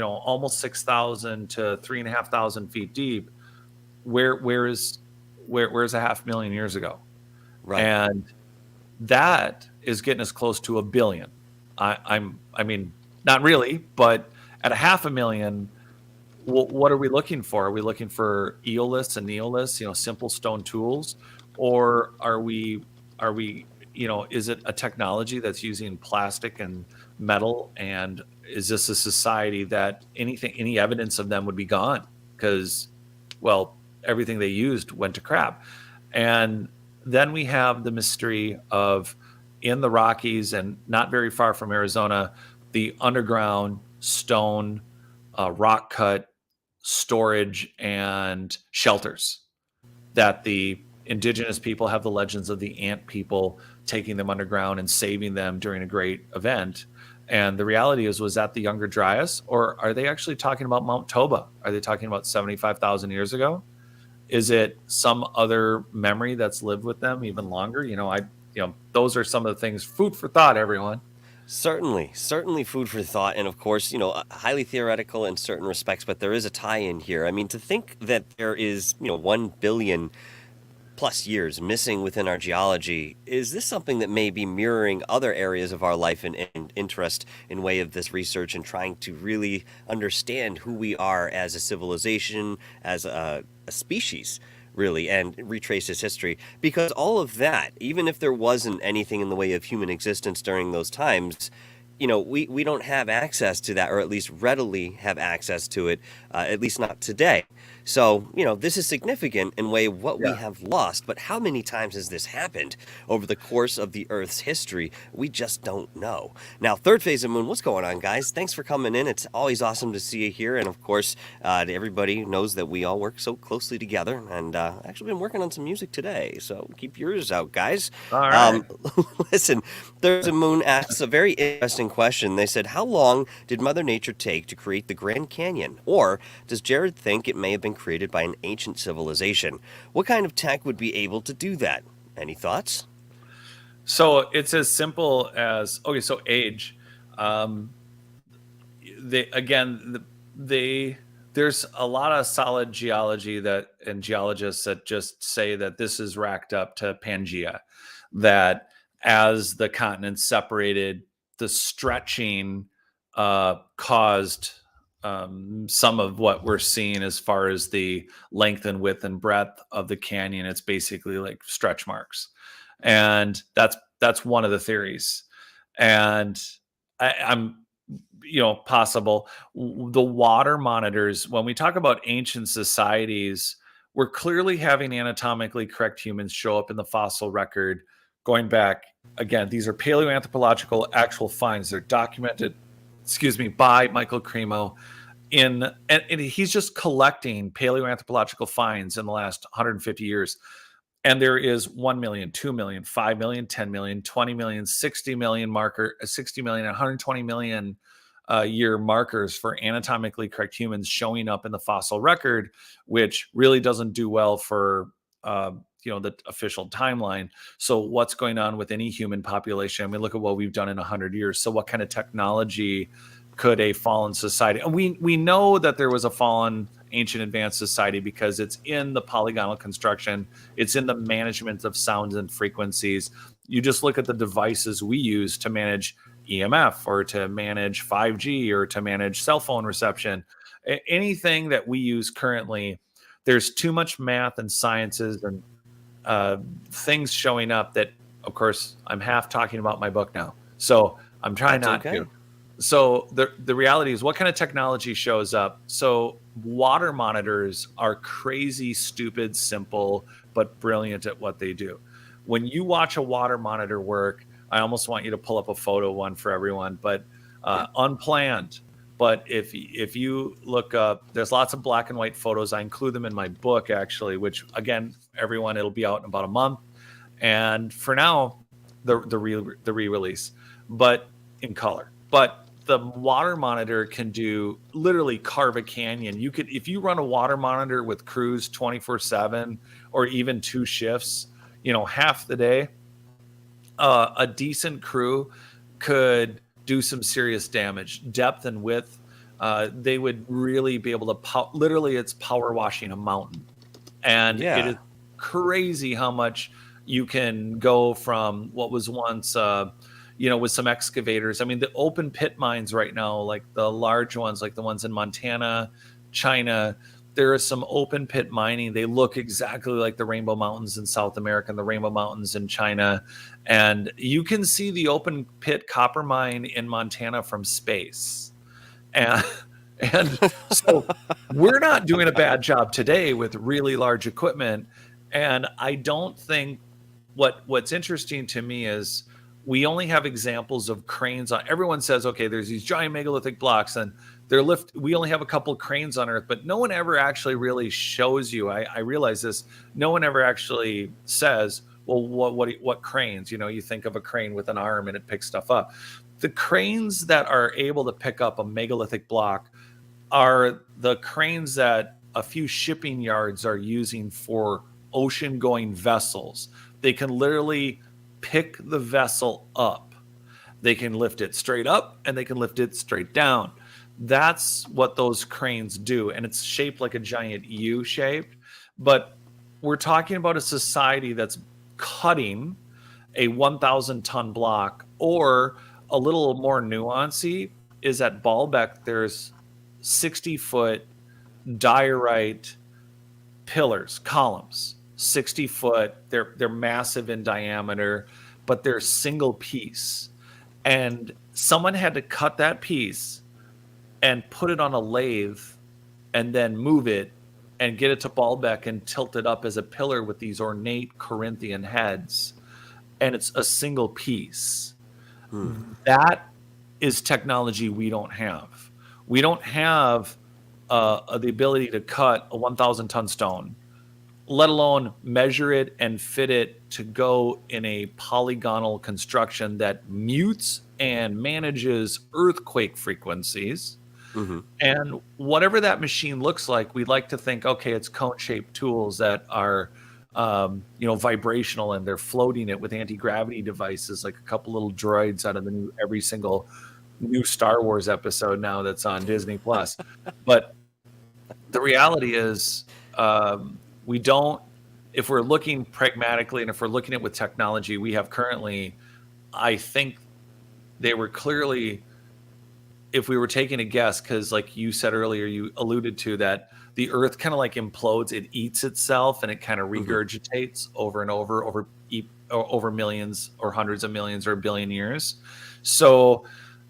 almost 6,000 to 3,500 feet deep, where's 500,000 years ago? Right. And that is getting us close to 1 billion. I mean, not really, but at 500,000, what are we looking for? Are we looking for eoliths and neoliths, simple stone tools, or are we, is it a technology that's using plastic and metal? And is this a society that any evidence of them would be gone because, well, everything they used went to crap? And then we have the mystery of, in the Rockies and not very far from Arizona, the underground stone, rock cut storage and shelters that the indigenous people have the legends of the ant people taking them underground and saving them during a great event. And the reality is, was that the Younger Dryas, or are they actually talking about Mount Toba? Are they talking about 75,000 years ago? Is it some other memory that's lived with them even longer? Those are some of the things, food for thought, everyone. Certainly food for thought. And of course, highly theoretical in certain respects, but there is a tie-in here. I mean, to think that there is, 1 billion plus years missing within our geology, is this something that may be mirroring other areas of our life and interest in way of this research and trying to really understand who we are as a civilization, as a species, really, and retrace his history? Because all of that, even if there wasn't anything in the way of human existence during those times, we don't have access to that, or at least readily have access to it, at least not today. So, this is significant in way of what we have lost, but how many times has this happened over the course of the Earth's history? We just don't know. Now, third phase of moon, what's going on, guys? Thanks for coming in. It's always awesome to see you here. And of course, everybody knows that we all work so closely together, and actually been working on some music today. So keep yours out, guys. All right. Listen, third phase of moon asks a very interesting question. They said, how long did Mother Nature take to create the Grand Canyon? Or does Jared think it may have been created by an ancient civilization? What kind of tech would be able to do that? Any thoughts? So it's as simple as, okay, so age. There's a lot of solid geology and geologists that just say that this is racked up to Pangea, that as the continents separated, the stretching caused some of what we're seeing as far as the length and width and breadth of the canyon. It's basically like stretch marks, and that's one of the theories. And I'm possible. The water monitors, when we talk about ancient societies, we're clearly having anatomically correct humans show up in the fossil record going back. Again, these are paleoanthropological actual finds. They're documented, by Michael Cremo. And he's just collecting paleoanthropological finds in the last 150 years. And there is 1 million, 2 million, 5 million, 10 million, 20 million, 60 million 120 million year markers for anatomically correct humans showing up in the fossil record, which really doesn't do well for the official timeline. So what's going on with any human population? I mean, look at what we've done in 100 years. So what kind of technology could a fallen society? And we know that there was a fallen ancient advanced society because it's in the polygonal construction. It's in the management of sounds and frequencies. You just look at the devices we use to manage EMF or to manage 5G or to manage cell phone reception. Anything that we use currently, there's too much math and sciences and things showing up that, of course, I'm half talking about my book now. So I'm trying not to. So the reality is, what kind of technology shows up? So water monitors are crazy, stupid, simple, but brilliant at what they do. When you watch a water monitor work, I almost want you to pull up a photo one for everyone, but unplanned. But if you look up, there's lots of black and white photos. I include them in my book, actually, which again, everyone, it'll be out in about a month. And for now, the re-release, but in color. But the water monitor can do literally carve a canyon. You could, if you run a water monitor with crews 24/7 or even 2 shifts, half the day, a decent crew could do some serious damage, depth and width. They would really be able to literally, it's power washing a mountain. And it is crazy how much you can go from what was once, with some excavators. I mean, the open pit mines right now, like the large ones, like the ones in Montana, China, there is some open pit mining. They look exactly like the Rainbow Mountains in South America and the Rainbow Mountains in China. And you can see the open pit copper mine in Montana from space. And so we're not doing a bad job today with really large equipment. And I don't think what's interesting to me is we only have examples of cranes on. Everyone says, okay, there's these giant megalithic blocks and we only have a couple of cranes on Earth, but no one ever actually really shows you. I realize this. No one ever actually says, well, what cranes? You think of a crane with an arm and it picks stuff up. The cranes that are able to pick up a megalithic block are the cranes that a few shipping yards are using for ocean-going vessels. They can literally pick the vessel up. They can lift it straight up and they can lift it straight down. That's what those cranes do. And it's shaped like a giant U shape. But we're talking about a society that's cutting a 1,000 ton block, or a little more nuancy is at Baalbek, there's 60-foot diorite pillars, columns, 60-foot. They're massive in diameter, but they're single piece. And someone had to cut that piece and put it on a lathe and then move it and get it to Baalbek and tilt it up as a pillar with these ornate Corinthian heads. And it's a single piece. That is technology we don't have. We don't have the ability to cut a 1,000 ton stone, let alone measure it and fit it to go in a polygonal construction that mutes and manages earthquake frequencies. Mm-hmm. And whatever that machine looks like, we like to think, okay, it's cone-shaped tools that are, vibrational, and they're floating it with anti-gravity devices, like a couple little droids out of every single new Star Wars episode now that's on Disney Plus. But the reality is, we don't, if we're looking pragmatically and if we're looking at with technology we have currently, I think they were clearly, if we were taking a guess, because like you said earlier, you alluded to that the earth kind of like implodes, it eats itself and it kind of regurgitates over and over millions or hundreds of millions or a billion years. So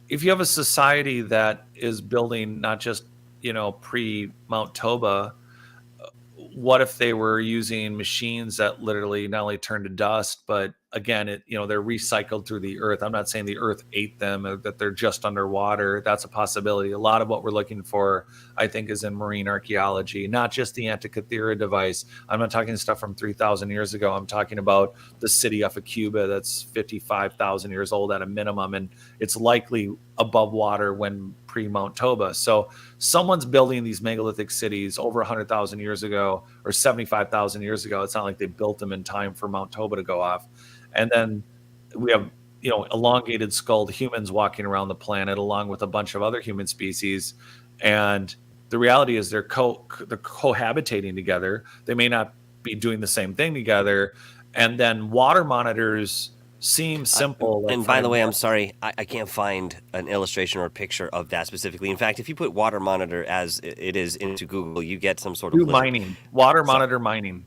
if you have a society that is building not just, pre Mount Toba, what if they were using machines that literally not only turn to dust, but again, they're recycled through the earth. I'm not saying the earth ate them or that they're just underwater. That's a possibility. A lot of what we're looking for, I think, is in marine archaeology, not just the Antikythera device. I'm not talking stuff from 3,000 years ago. I'm talking about the city off of Cuba that's 55,000 years old at a minimum, and it's likely above water when pre-Mount Toba. So someone's building these megalithic cities over 100,000 years ago or 75,000 years ago. It's not like they built them in time for Mount Toba to go off. And then we have, elongated skulled humans walking around the planet along with a bunch of other human species. And the reality is they're cohabitating together. They may not be doing the same thing together. And then water monitors seem simple. And by the way, I'm sorry, I can't find an illustration or a picture of that specifically. In fact, if you put water monitor as it is into Google, you get some sort of mining. Water monitor mining.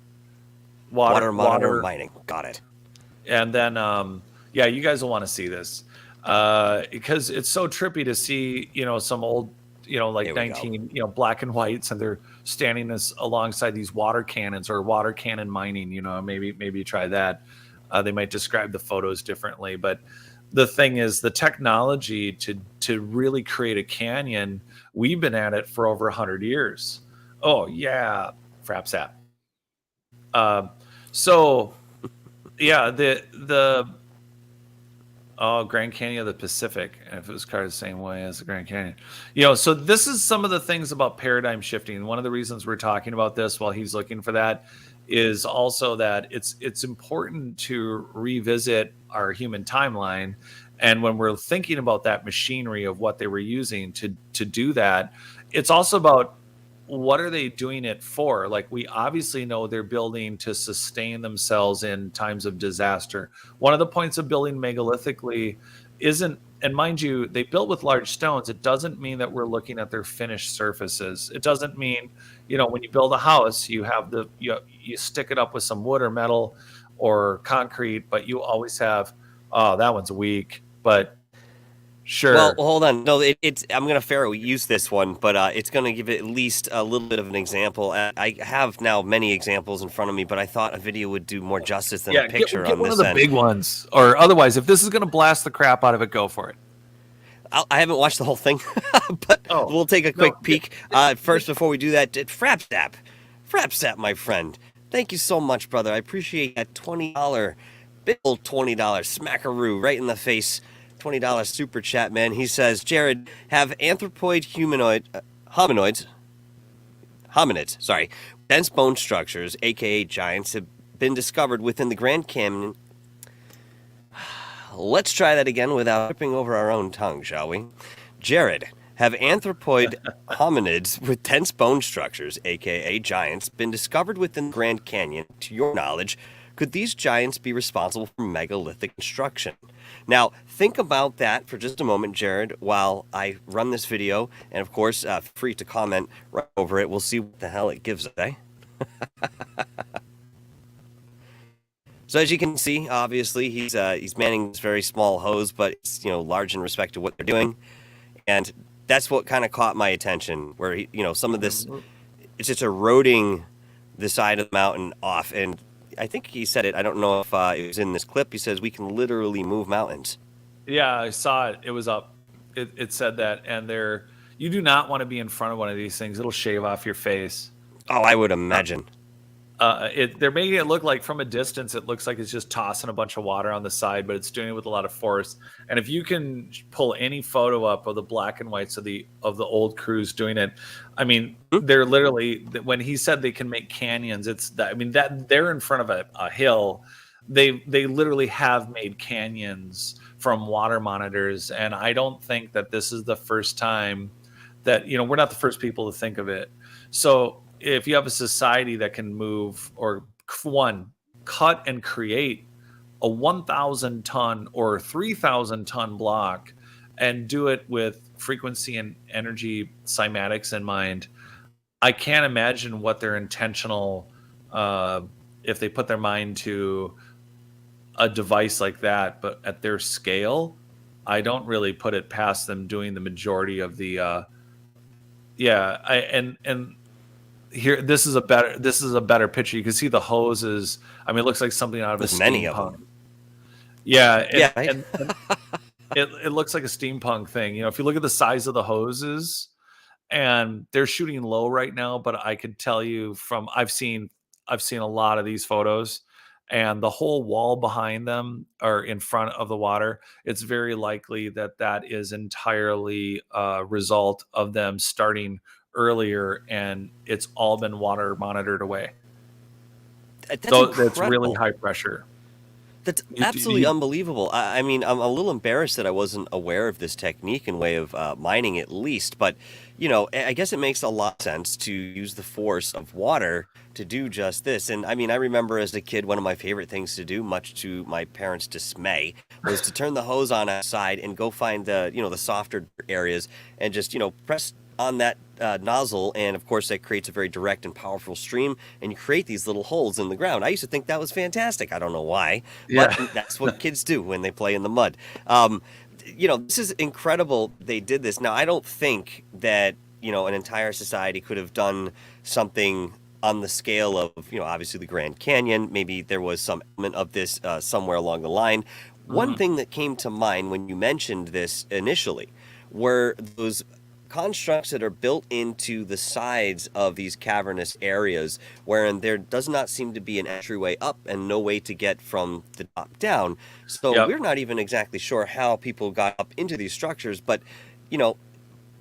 Water monitor mining. Got it. And then, you guys will want to see this. Because it's so trippy to see, some old, like There we go. 19, black and whites, and they're standing alongside these water cannons or water cannon mining. Maybe you try that. They might describe the photos differently, but the thing is, the technology to really create a canyon, we've been at it for over 100 years. Oh yeah, frapsap. So yeah, the Grand Canyon of the Pacific, and if it was carved the same way as the Grand Canyon. So this is some of the things about paradigm shifting. One of the reasons we're talking about this while he's looking for that is also that it's important to revisit our human timeline. And when we're thinking about that machinery of what they were using to do that, it's also about what are they doing it for? Like, we obviously know they're building to sustain themselves in times of disaster. One of the points of building megalithically isn't, and mind you, they built with large stones. It doesn't mean that we're looking at their finished surfaces. It doesn't mean, when you build a house, you have you stick it up with some wood or metal or concrete, but you always have, oh, that one's weak, but sure. Well, hold on. No, it's I'm going to fair use this one, but it's going to give it at least a little bit of an example. I have now many examples in front of me, but I thought a video would do more justice than a picture get on one this of the end. big ones, or otherwise, if this is going to blast the crap out of it, go for it. I haven't watched the whole thing, but we'll take a quick peek. First, before we do that, Frapsap, my friend. Thank you so much, brother. I appreciate that $20, big old $20 smackaroo right in the face. $20 super chat, man. He says, Jared, have anthropoid hominids, dense bone structures, aka giants, have been discovered within the Grand Canyon. Let's try that again without tripping over our own tongue, shall we? Jared, have anthropoid hominids with dense bone structures, aka giants, been discovered within the Grand Canyon? To your knowledge, could these giants be responsible for megalithic construction? Now, think about that for just a moment, Jared, while I run this video. And of course, free to comment right over it. We'll see what the hell it gives us, eh? So as you can see, obviously, he's manning this very small hose, but it's, large in respect to what they're doing. And that's what kind of caught my attention, where, some of this, it's just eroding the side of the mountain off. And I think he said it. I don't know if it was in this clip. He says we can literally move mountains. Yeah, I saw it. It was up. It said that, and you do not want to be in front of one of these things. It'll shave off your face. Oh, I would imagine. They're making it look like from a distance, it looks like it's just tossing a bunch of water on the side, but it's doing it with a lot of force. And if you can pull any photo up of the black and whites of the old crews doing it, I mean, they're literally, when he said they can make canyons, that they're in front of a hill. They literally have made canyons from water monitors, and I don't think that this is the first time that, we're not the first people to think of it. So if you have a society that can move, or cut and create a 1,000 ton or 3,000 ton block and do it with frequency and energy cymatics in mind, I can't imagine what their intentional, if they put their mind to a device like that, but at their scale, I don't really put it past them doing the majority of the, here, this is a better picture. You can see the hoses. I mean, it looks like something out of There's a many steampunk. of them. Yeah, Right? and it looks like a steampunk thing. If you look at the size of the hoses, and they're shooting low right now, but I could tell you I've seen a lot of these photos, and the whole wall behind them or in front of the water, it's very likely that is entirely a result of them starting earlier, and it's all been water monitored away. That's That's really high pressure. That's absolutely unbelievable. I mean, I'm a little embarrassed that I wasn't aware of this technique and way of mining, at least. But, I guess it makes a lot of sense to use the force of water to do just this. And I mean, I remember as a kid, one of my favorite things to do, much to my parents' dismay, was to turn the hose on outside and go find the softer areas and just, press on that nozzle, and of course that creates a very direct and powerful stream, and you create these little holes in the ground. I used to think that was fantastic. I don't know why, but that's what kids do when they play in the mud. this is incredible they did this. Now, I don't think that, an entire society could have done something on the scale of, obviously the Grand Canyon. Maybe there was some element of this somewhere along the line. One thing that came to mind when you mentioned this initially were those constructs that are built into the sides of these cavernous areas, wherein there does not seem to be an entryway up and no way to get from the top down. So Yep. we're not even exactly sure how people got up into these structures, but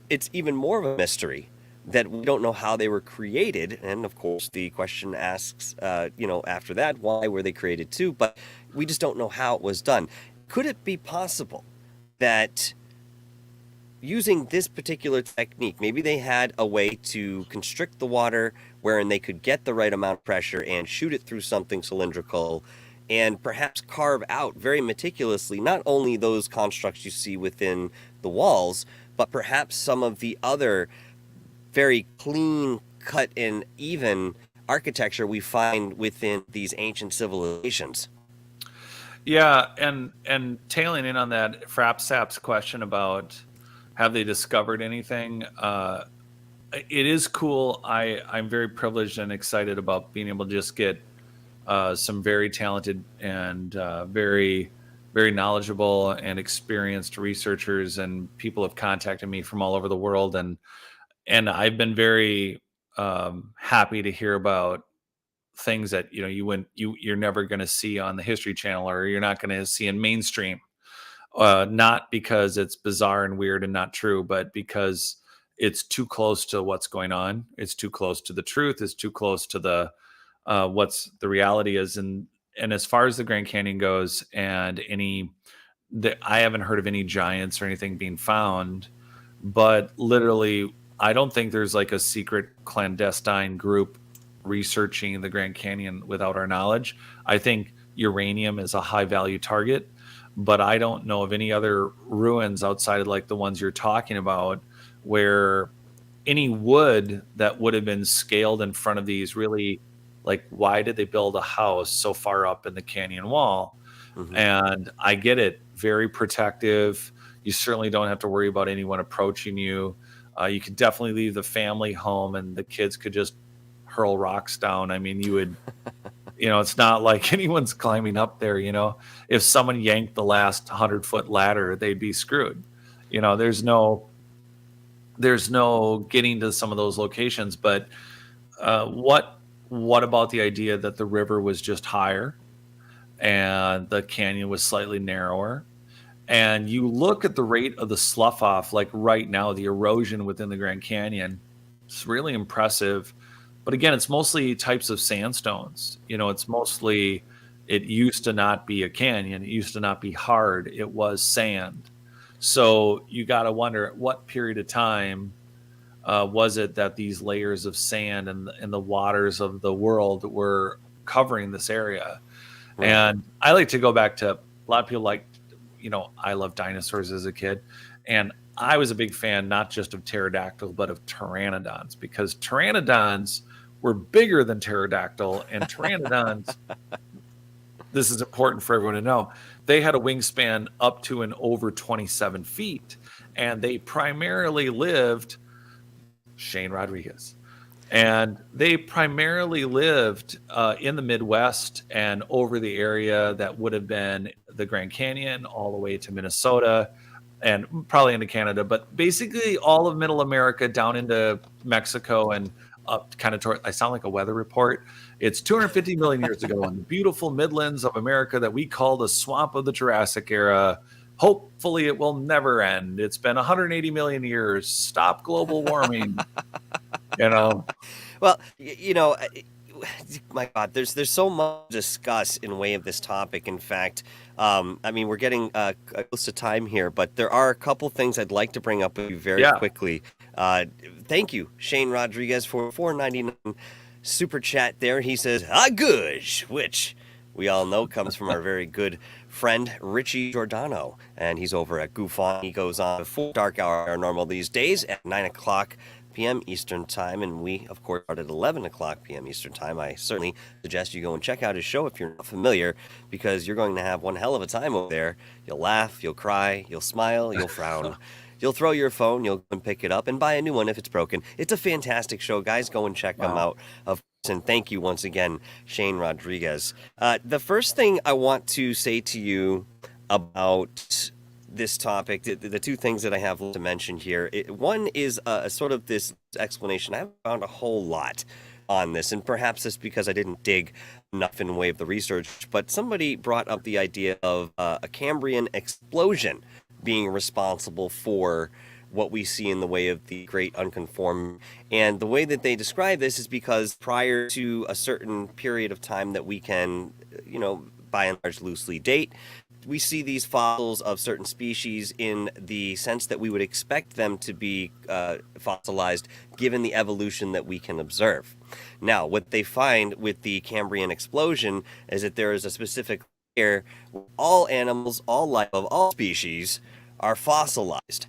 it's even more of a mystery that we don't know how they were created. And of course, the question asks, after that, why were they created too? But we just don't know how it was done. Could it be possible that using this particular technique, maybe they had a way to constrict the water wherein they could get the right amount of pressure and shoot it through something cylindrical and perhaps carve out very meticulously not only those constructs you see within the walls, but perhaps some of the other very clean cut and even architecture we find within these ancient civilizations. Yeah, and tailing in on that Frapsap's question about have they discovered anything? It is cool. I'm very privileged and excited about being able to just get some very talented and very, very knowledgeable and experienced researchers, and people have contacted me from all over the world, and I've been very happy to hear about things that you're never going to see on the History Channel, or you're not going to see in mainstream. Not because it's bizarre and weird and not true, but because it's too close to what's going on. It's too close to the truth. It's too close to the what's the reality is. And as far as the Grand Canyon goes, and I haven't heard of any giants or anything being found, but literally, I don't think there's like a secret clandestine group researching the Grand Canyon without our knowledge. I think uranium is a high value target, but I don't know of any other ruins outside of like the ones you're talking about where any wood that would have been scaled in front of these really, like, why did they build a house so far up in the canyon wall? Mm-hmm. And I get it, very protective. You certainly don't have to worry about anyone approaching you. You could definitely leave the family home and the kids could just hurl rocks down. I mean, you would, it's not like anyone's climbing up there. If someone yanked the last 100-foot ladder, they'd be screwed. There's no getting to some of those locations. But what about the idea that the river was just higher and the canyon was slightly narrower? And you look at the rate of the slough off, like right now, the erosion within the Grand Canyon, it's really impressive. But again, it's mostly types of sandstones. It used to not be a canyon. It used to not be hard. It was sand. So you got to wonder, at what period of time was it that these layers of sand and the waters of the world were covering this area? Right. And I like to go back to, a lot of people like, I love dinosaurs as a kid. And I was a big fan, not just of pterodactyl, but of pteranodons, because pteranodons were bigger than pterodactyl. And pteranodons, this is important for everyone to know, they had a wingspan up to and over 27 feet. And they primarily lived, Shane Rodriguez, and they primarily lived in the Midwest and over the area that would have been the Grand Canyon all the way to Minnesota and probably into Canada, but basically all of Middle America down into Mexico and up kind of toward, I sound like a weather report. It's 250 million years ago in the beautiful Midlands of America that we call the swamp of the Jurassic era. Hopefully it will never end. It's been 180 million years. Stop global warming. Well, my God, there's so much to discuss in way of this topic. In fact, we're getting close to time here, but there are a couple things I'd like to bring up with you very quickly. Thank you, Shane Rodriguez, for $4.99 super chat there. He says, "Agush," which we all know comes from our very good friend Richie Giordano, and he's over at Goof On. He goes on before Dark Hour Paranormal these days at 9 o'clock p.m. Eastern Time, and we, of course, start at 11 o'clock p.m. Eastern Time. I certainly suggest you go and check out his show if you're not familiar, because you're going to have one hell of a time over there. You'll laugh, you'll cry, you'll smile, you'll frown. You'll throw your phone, you'll go and pick it up and buy a new one if it's broken. It's a fantastic show, guys. Go and check them out. Of course, and thank you once again, Shane Rodriguez. The first thing I want to say to you about this topic, the two things that I have to mention here. One is sort of this explanation. I haven't found a whole lot on this, and perhaps it's because I didn't dig enough in the way of the research, but somebody brought up the idea of a Cambrian explosion being responsible for what we see in the way of the Great Unconformity. And the way that they describe this is because prior to a certain period of time that we can, by and large loosely date, we see these fossils of certain species in the sense that we would expect them to be fossilized given the evolution that we can observe. Now, what they find with the Cambrian explosion is that there is a specific layer where all animals, all life of all species are fossilized.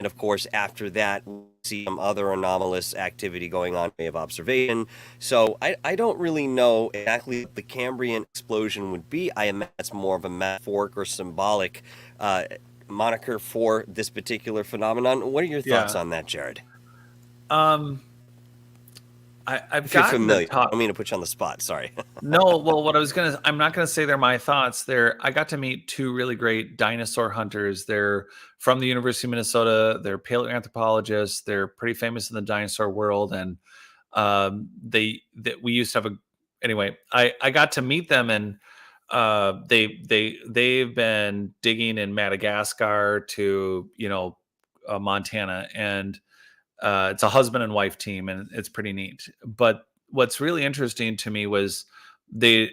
And of course, after that, we see some other anomalous activity going on, way of observation. So I don't really know exactly what the Cambrian explosion would be. I imagine it's more of a metaphoric or symbolic moniker for this particular phenomenon. What are your thoughts on that, Jared? I've if you're gotten familiar, I don't mean to put you on the spot. Sorry. No, well, I'm not gonna say they're my thoughts. I got to meet two really great dinosaur hunters. They're from the University of Minnesota. They're paleoanthropologists. They're pretty famous in the dinosaur world, and we used to have anyway. I got to meet them, and they've been digging in Madagascar to Montana, and it's a husband and wife team, and it's pretty neat. But what's really interesting to me was they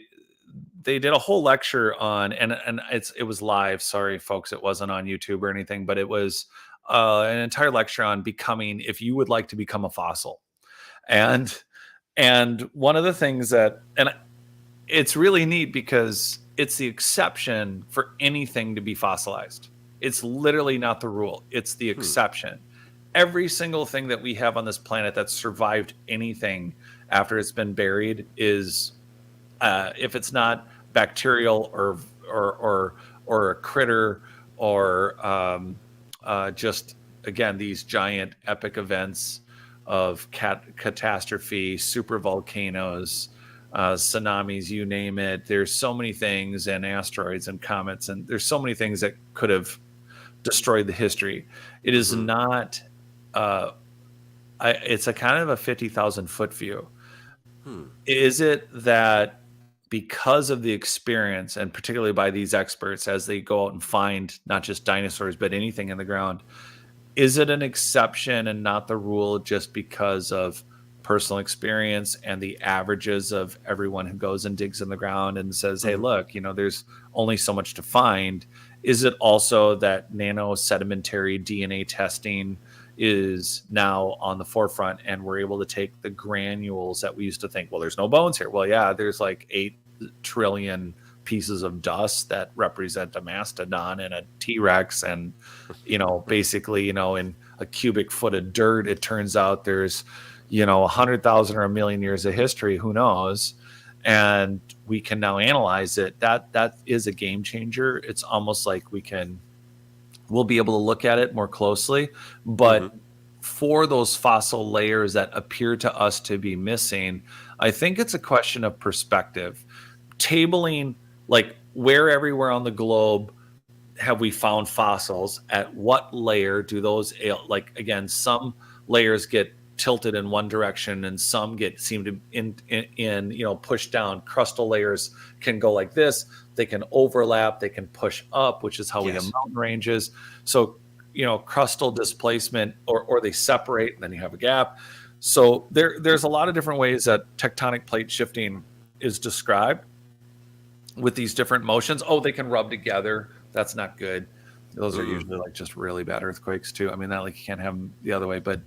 did a whole lecture on, and it was live. Sorry, folks, it wasn't on YouTube or anything, but it was an entire lecture on becoming, if you would like to become a fossil. And one of the things and it's really neat because it's the exception for anything to be fossilized. It's literally not the rule. It's the exception. Every single thing that we have on this planet that's survived anything after it's been buried is, if it's not bacterial or a critter or just, again, these giant epic events of catastrophe, super volcanoes, tsunamis, you name it. There's so many things, and asteroids and comets, and there's so many things that could have destroyed the history. It is not. It's a kind of a 50,000 foot view. Is it that because of the experience, and particularly by these experts as they go out and find not just dinosaurs but anything in the ground, is it an exception and not the rule just because of personal experience and the averages of everyone who goes and digs in the ground and says, hey, look, there's only so much to find? Is it also that nano sedimentary DNA testing is now on the forefront, and we're able to take the granules that we used to think, well, there's no bones here. Well, yeah, there's like 8 trillion pieces of dust that represent a mastodon and a T-Rex, and basically, in a cubic foot of dirt, it turns out there's 100,000 or 1,000,000 years of history, who knows, and we can now analyze it. That is a game changer. It's almost like we'll be able to look at it more closely. But for those fossil layers that appear to us to be missing, I think it's a question of perspective. Tabling, like, where everywhere on the globe have we found fossils? At what layer do those, like, again, some layers get tilted in one direction and some seem to push down. Crustal layers can go like this. They can overlap. They can push up, which is how we have mountain ranges. So, crustal displacement, or they separate and then you have a gap. So there's a lot of different ways that tectonic plate shifting is described with these different motions. Oh, they can rub together. That's not good. Those are usually like just really bad earthquakes too. I mean, not like you can't have them the other way, but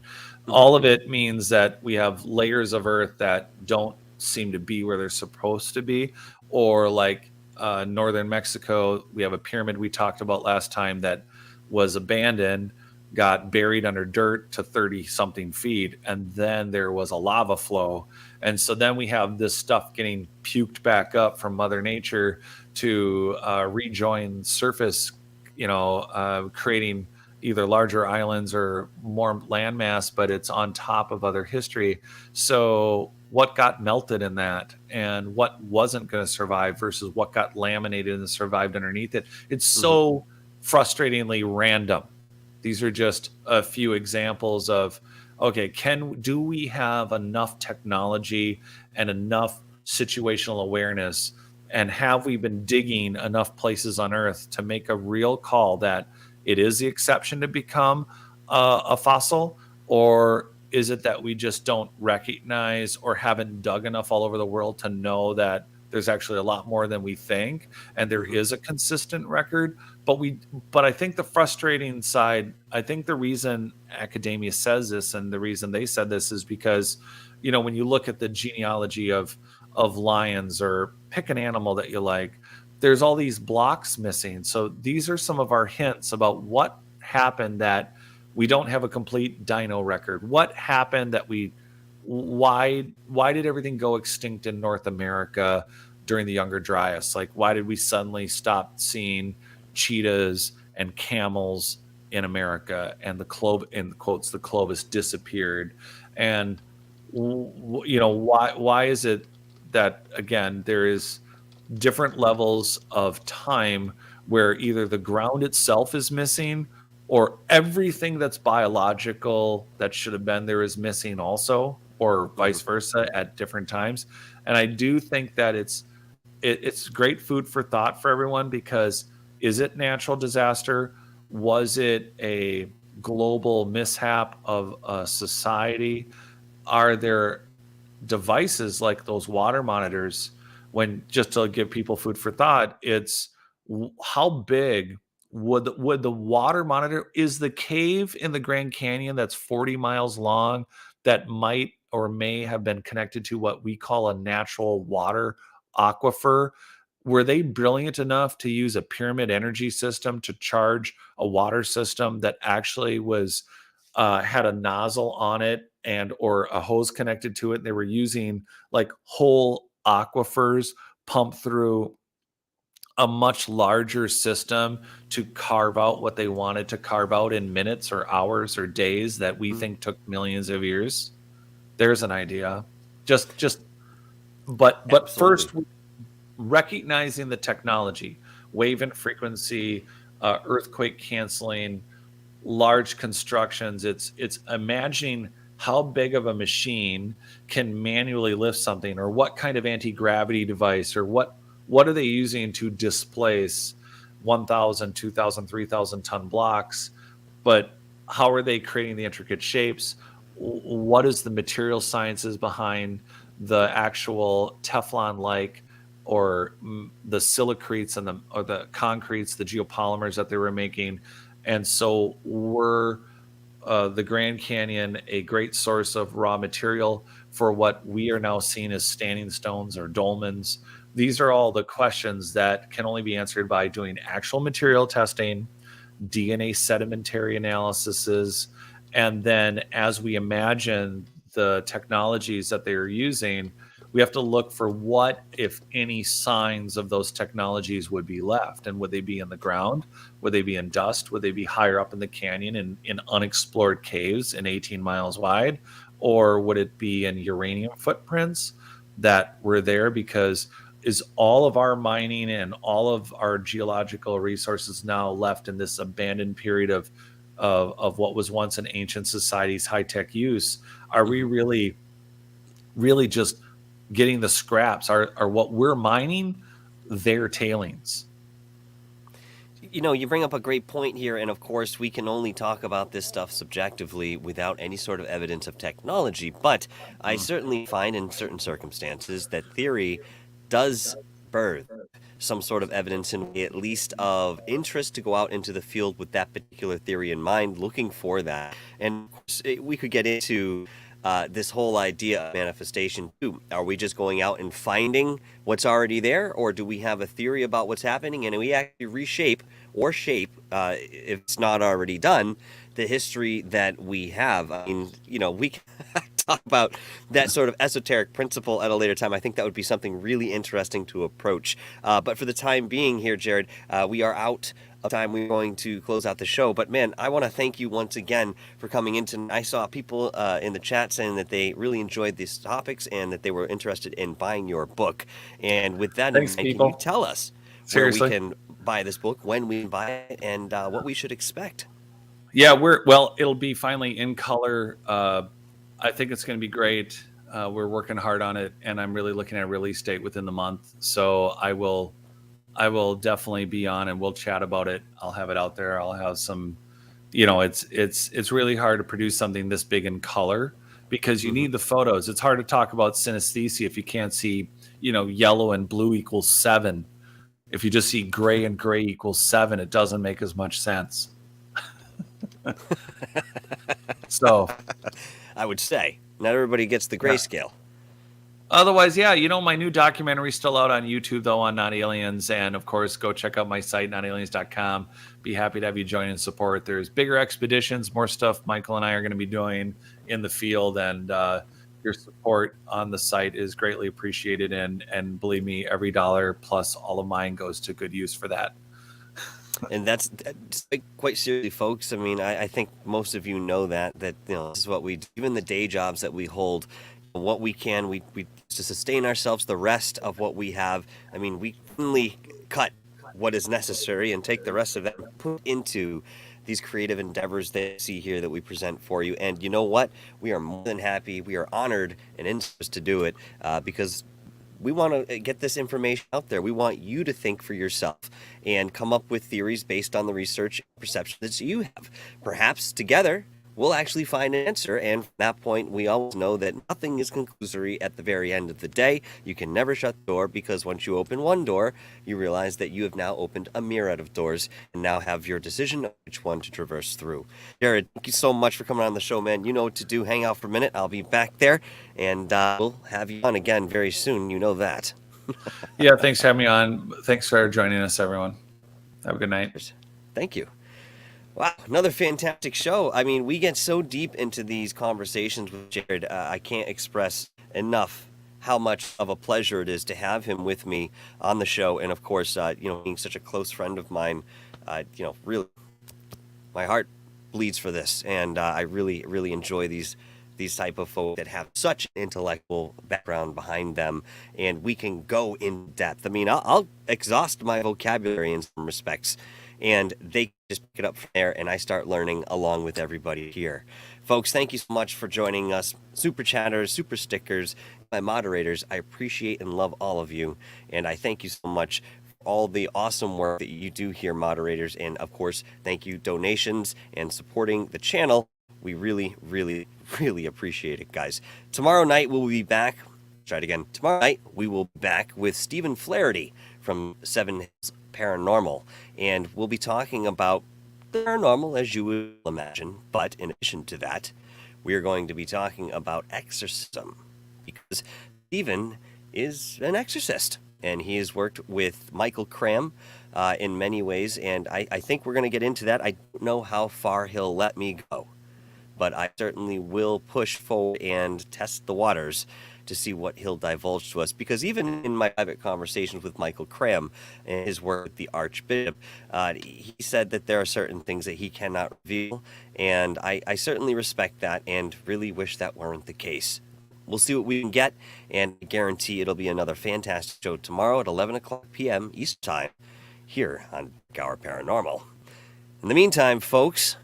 all of it means that we have layers of earth that don't seem to be where they're supposed to be. Or like northern Mexico, we have a pyramid we talked about last time that was abandoned got buried under dirt to 30 something feet, and then there was a lava flow. And so then we have this stuff getting puked back up from Mother Nature to rejoin surface, creating either larger islands or more landmass, but it's on top of other history. So what got melted in that and what wasn't going to survive versus what got laminated and survived underneath it? It's so frustratingly random. These are just a few examples of, okay, do we have enough technology and enough situational awareness, and have we been digging enough places on Earth to make a real call that it is the exception to become a fossil, or is it that we just don't recognize or haven't dug enough all over the world to know that there's actually a lot more than we think, and there is a consistent record? But I think the frustrating side, I think the reason academia says this and the reason they said this is because, when you look at the genealogy of lions, or pick an animal that you like, there's all these blocks missing. So these are some of our hints about what happened that we don't have a complete dino record. What happened that why did everything go extinct in North America during the Younger Dryas? Like, why did we suddenly stop seeing cheetahs and camels in America, and the Clovis disappeared? And why is it that, again, there is different levels of time where either the ground itself is missing, or everything that's biological that should have been there is missing also, or vice versa at different times? And I do think that it's great food for thought for everyone, because is it natural disaster? Was it a global mishap of a society? Are there devices like those water monitors? When, just to give people food for thought, it's how big would the water monitor, is the cave in the Grand Canyon that's 40 miles long, that might or may have been connected to what we call a natural water aquifer, were they brilliant enough to use a pyramid energy system to charge a water system that actually was had a nozzle on it and or a hose connected to it? They were using like whole aquifers pumped through a much larger system to carve out what they wanted to carve out in minutes or hours or days that we think took millions of years. There's an idea. But first, recognizing the technology, wave and frequency, earthquake canceling, large constructions. It's imagining how big of a machine can manually lift something, or what kind of anti-gravity device, or what are they using to displace 1,000, 2,000, 3,000 ton blocks. But how are they creating the intricate shapes? What is the material sciences behind the actual Teflon-like, or the silicretes and the concretes, the geopolymers that they were making? And so were the Grand Canyon a great source of raw material for what we are now seeing as standing stones or dolmens? These are all the questions that can only be answered by doing actual material testing, DNA sedimentary analyses, and then as we imagine the technologies that they are using, we have to look for what, if any, signs of those technologies would be left. And would they be in the ground? Would they be in dust? Would they be higher up in the canyon in unexplored caves in 18 miles wide? Or would it be in uranium footprints that were there? Because is all of our mining and all of our geological resources now left in this abandoned period of what was once an ancient society's high-tech use? Are we really just getting the scraps? Are what we're mining their tailings? You bring up a great point here, and of course we can only talk about this stuff subjectively without any sort of evidence of technology, but I certainly find in certain circumstances that theory does birth some sort of evidence, in at least of interest, to go out into the field with that particular theory in mind, looking for that. And of course, we could get into this whole idea of manifestation too. Are we just going out and finding what's already there, or do we have a theory about what's happening and we actually reshape or shape, if it's not already done, the history that we have. I mean, we can talk about that sort of esoteric principle at a later time. I think that would be something really interesting to approach. But for the time being here, Jared, we are out of time. We're going to close out the show. But man, I want to thank you once again for coming in tonight. I saw people in the chat saying that they really enjoyed these topics and that they were interested in buying your book. And with that Thanks, in mind, can people. you tell us Seriously. where we can buy this book, when we buy it, and what we should expect? Yeah, it'll be finally in color. I think it's going to be great. We're working hard on it, and I'm really looking at a release date within the month. So I will definitely be on, and we'll chat about it. I'll have it out there. I'll have some, it's really hard to produce something this big in color because you need the photos. It's hard to talk about synesthesia if you can't see, yellow and blue equals 7. If you just see gray and gray equals 7, it doesn't make as much sense. So I would say not everybody gets the grayscale. Otherwise, yeah, my new documentary is still out on YouTube, though, on Not Aliens. And, of course, go check out my site, notaliens.com. Be happy to have you join and support. There's bigger expeditions, more stuff Michael and I are going to be doing in the field. And your support on the site is greatly appreciated. And believe me, every dollar plus all of mine goes to good use for that. And that's quite seriously, folks. I mean, I think most of you know that this is what we do. Even the day jobs that we hold, what we can, we to sustain ourselves, the rest of what we have. I mean, we only cut what is necessary and take the rest of that and put into these creative endeavors that you see here that we present for you. And you know what? We are more than happy. We are honored and interested to do it because we want to get this information out there. We want you to think for yourself and come up with theories based on the research and perception that you have. Perhaps together we'll actually find an answer, and from that point we always know that nothing is conclusory at the very end of the day. You can never shut the door, because once you open one door, you realize that you have now opened a myriad of doors and now have your decision of which one to traverse through. Jared, thank you so much for coming on the show, man. You know what to do. Hang out for a minute. I'll be back there, and we'll have you on again very soon. You know that. Yeah, thanks for having me on. Thanks for joining us, everyone. Have a good night. Thank you. Wow, another fantastic show. I mean, we get so deep into these conversations with Jared. I can't express enough how much of a pleasure it is to have him with me on the show. And of course, being such a close friend of mine, really, my heart bleeds for this. And I really, really enjoy these type of folk that have such an intellectual background behind them, and we can go in depth. I mean, I'll exhaust my vocabulary in some respects, and they just pick it up from there, and I start learning along with everybody here. Folks, thank you so much for joining us. Super chatters, super stickers, my moderators, I appreciate and love all of you, and I thank you so much for all the awesome work that you do here, moderators, and of course, thank you, donations, and supporting the channel. We really, really, really appreciate it, guys. Tomorrow night, we'll be back. Try it again. Tomorrow night, we will be back with Stephen Flaherty from Seven Hills Paranormal. And we'll be talking about the paranormal, as you would imagine. But in addition to that, we are going to be talking about exorcism. Because Stephen is an exorcist. And he has worked with Michael Cram in many ways. And I think we're going to get into that. I don't know how far he'll let me go, but I certainly will push forward and test the waters to see what he'll divulge to us. Because even in my private conversations with Michael Cram and his work with the Archbishop, he said that there are certain things that he cannot reveal, and I certainly respect that and really wish that weren't the case. We'll see what we can get, and I guarantee it'll be another fantastic show tomorrow at 11 o'clock p.m. Eastern Time here on Dark Hour Paranormal. In the meantime, folks,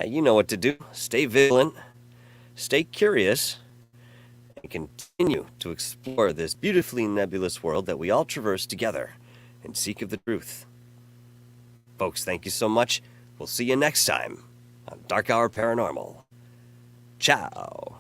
you know what to do. Stay vigilant, stay curious, and continue to explore this beautifully nebulous world that we all traverse together and seek of the truth. Folks, thank you so much. We'll see you next time on Dark Hour Paranormal. Ciao.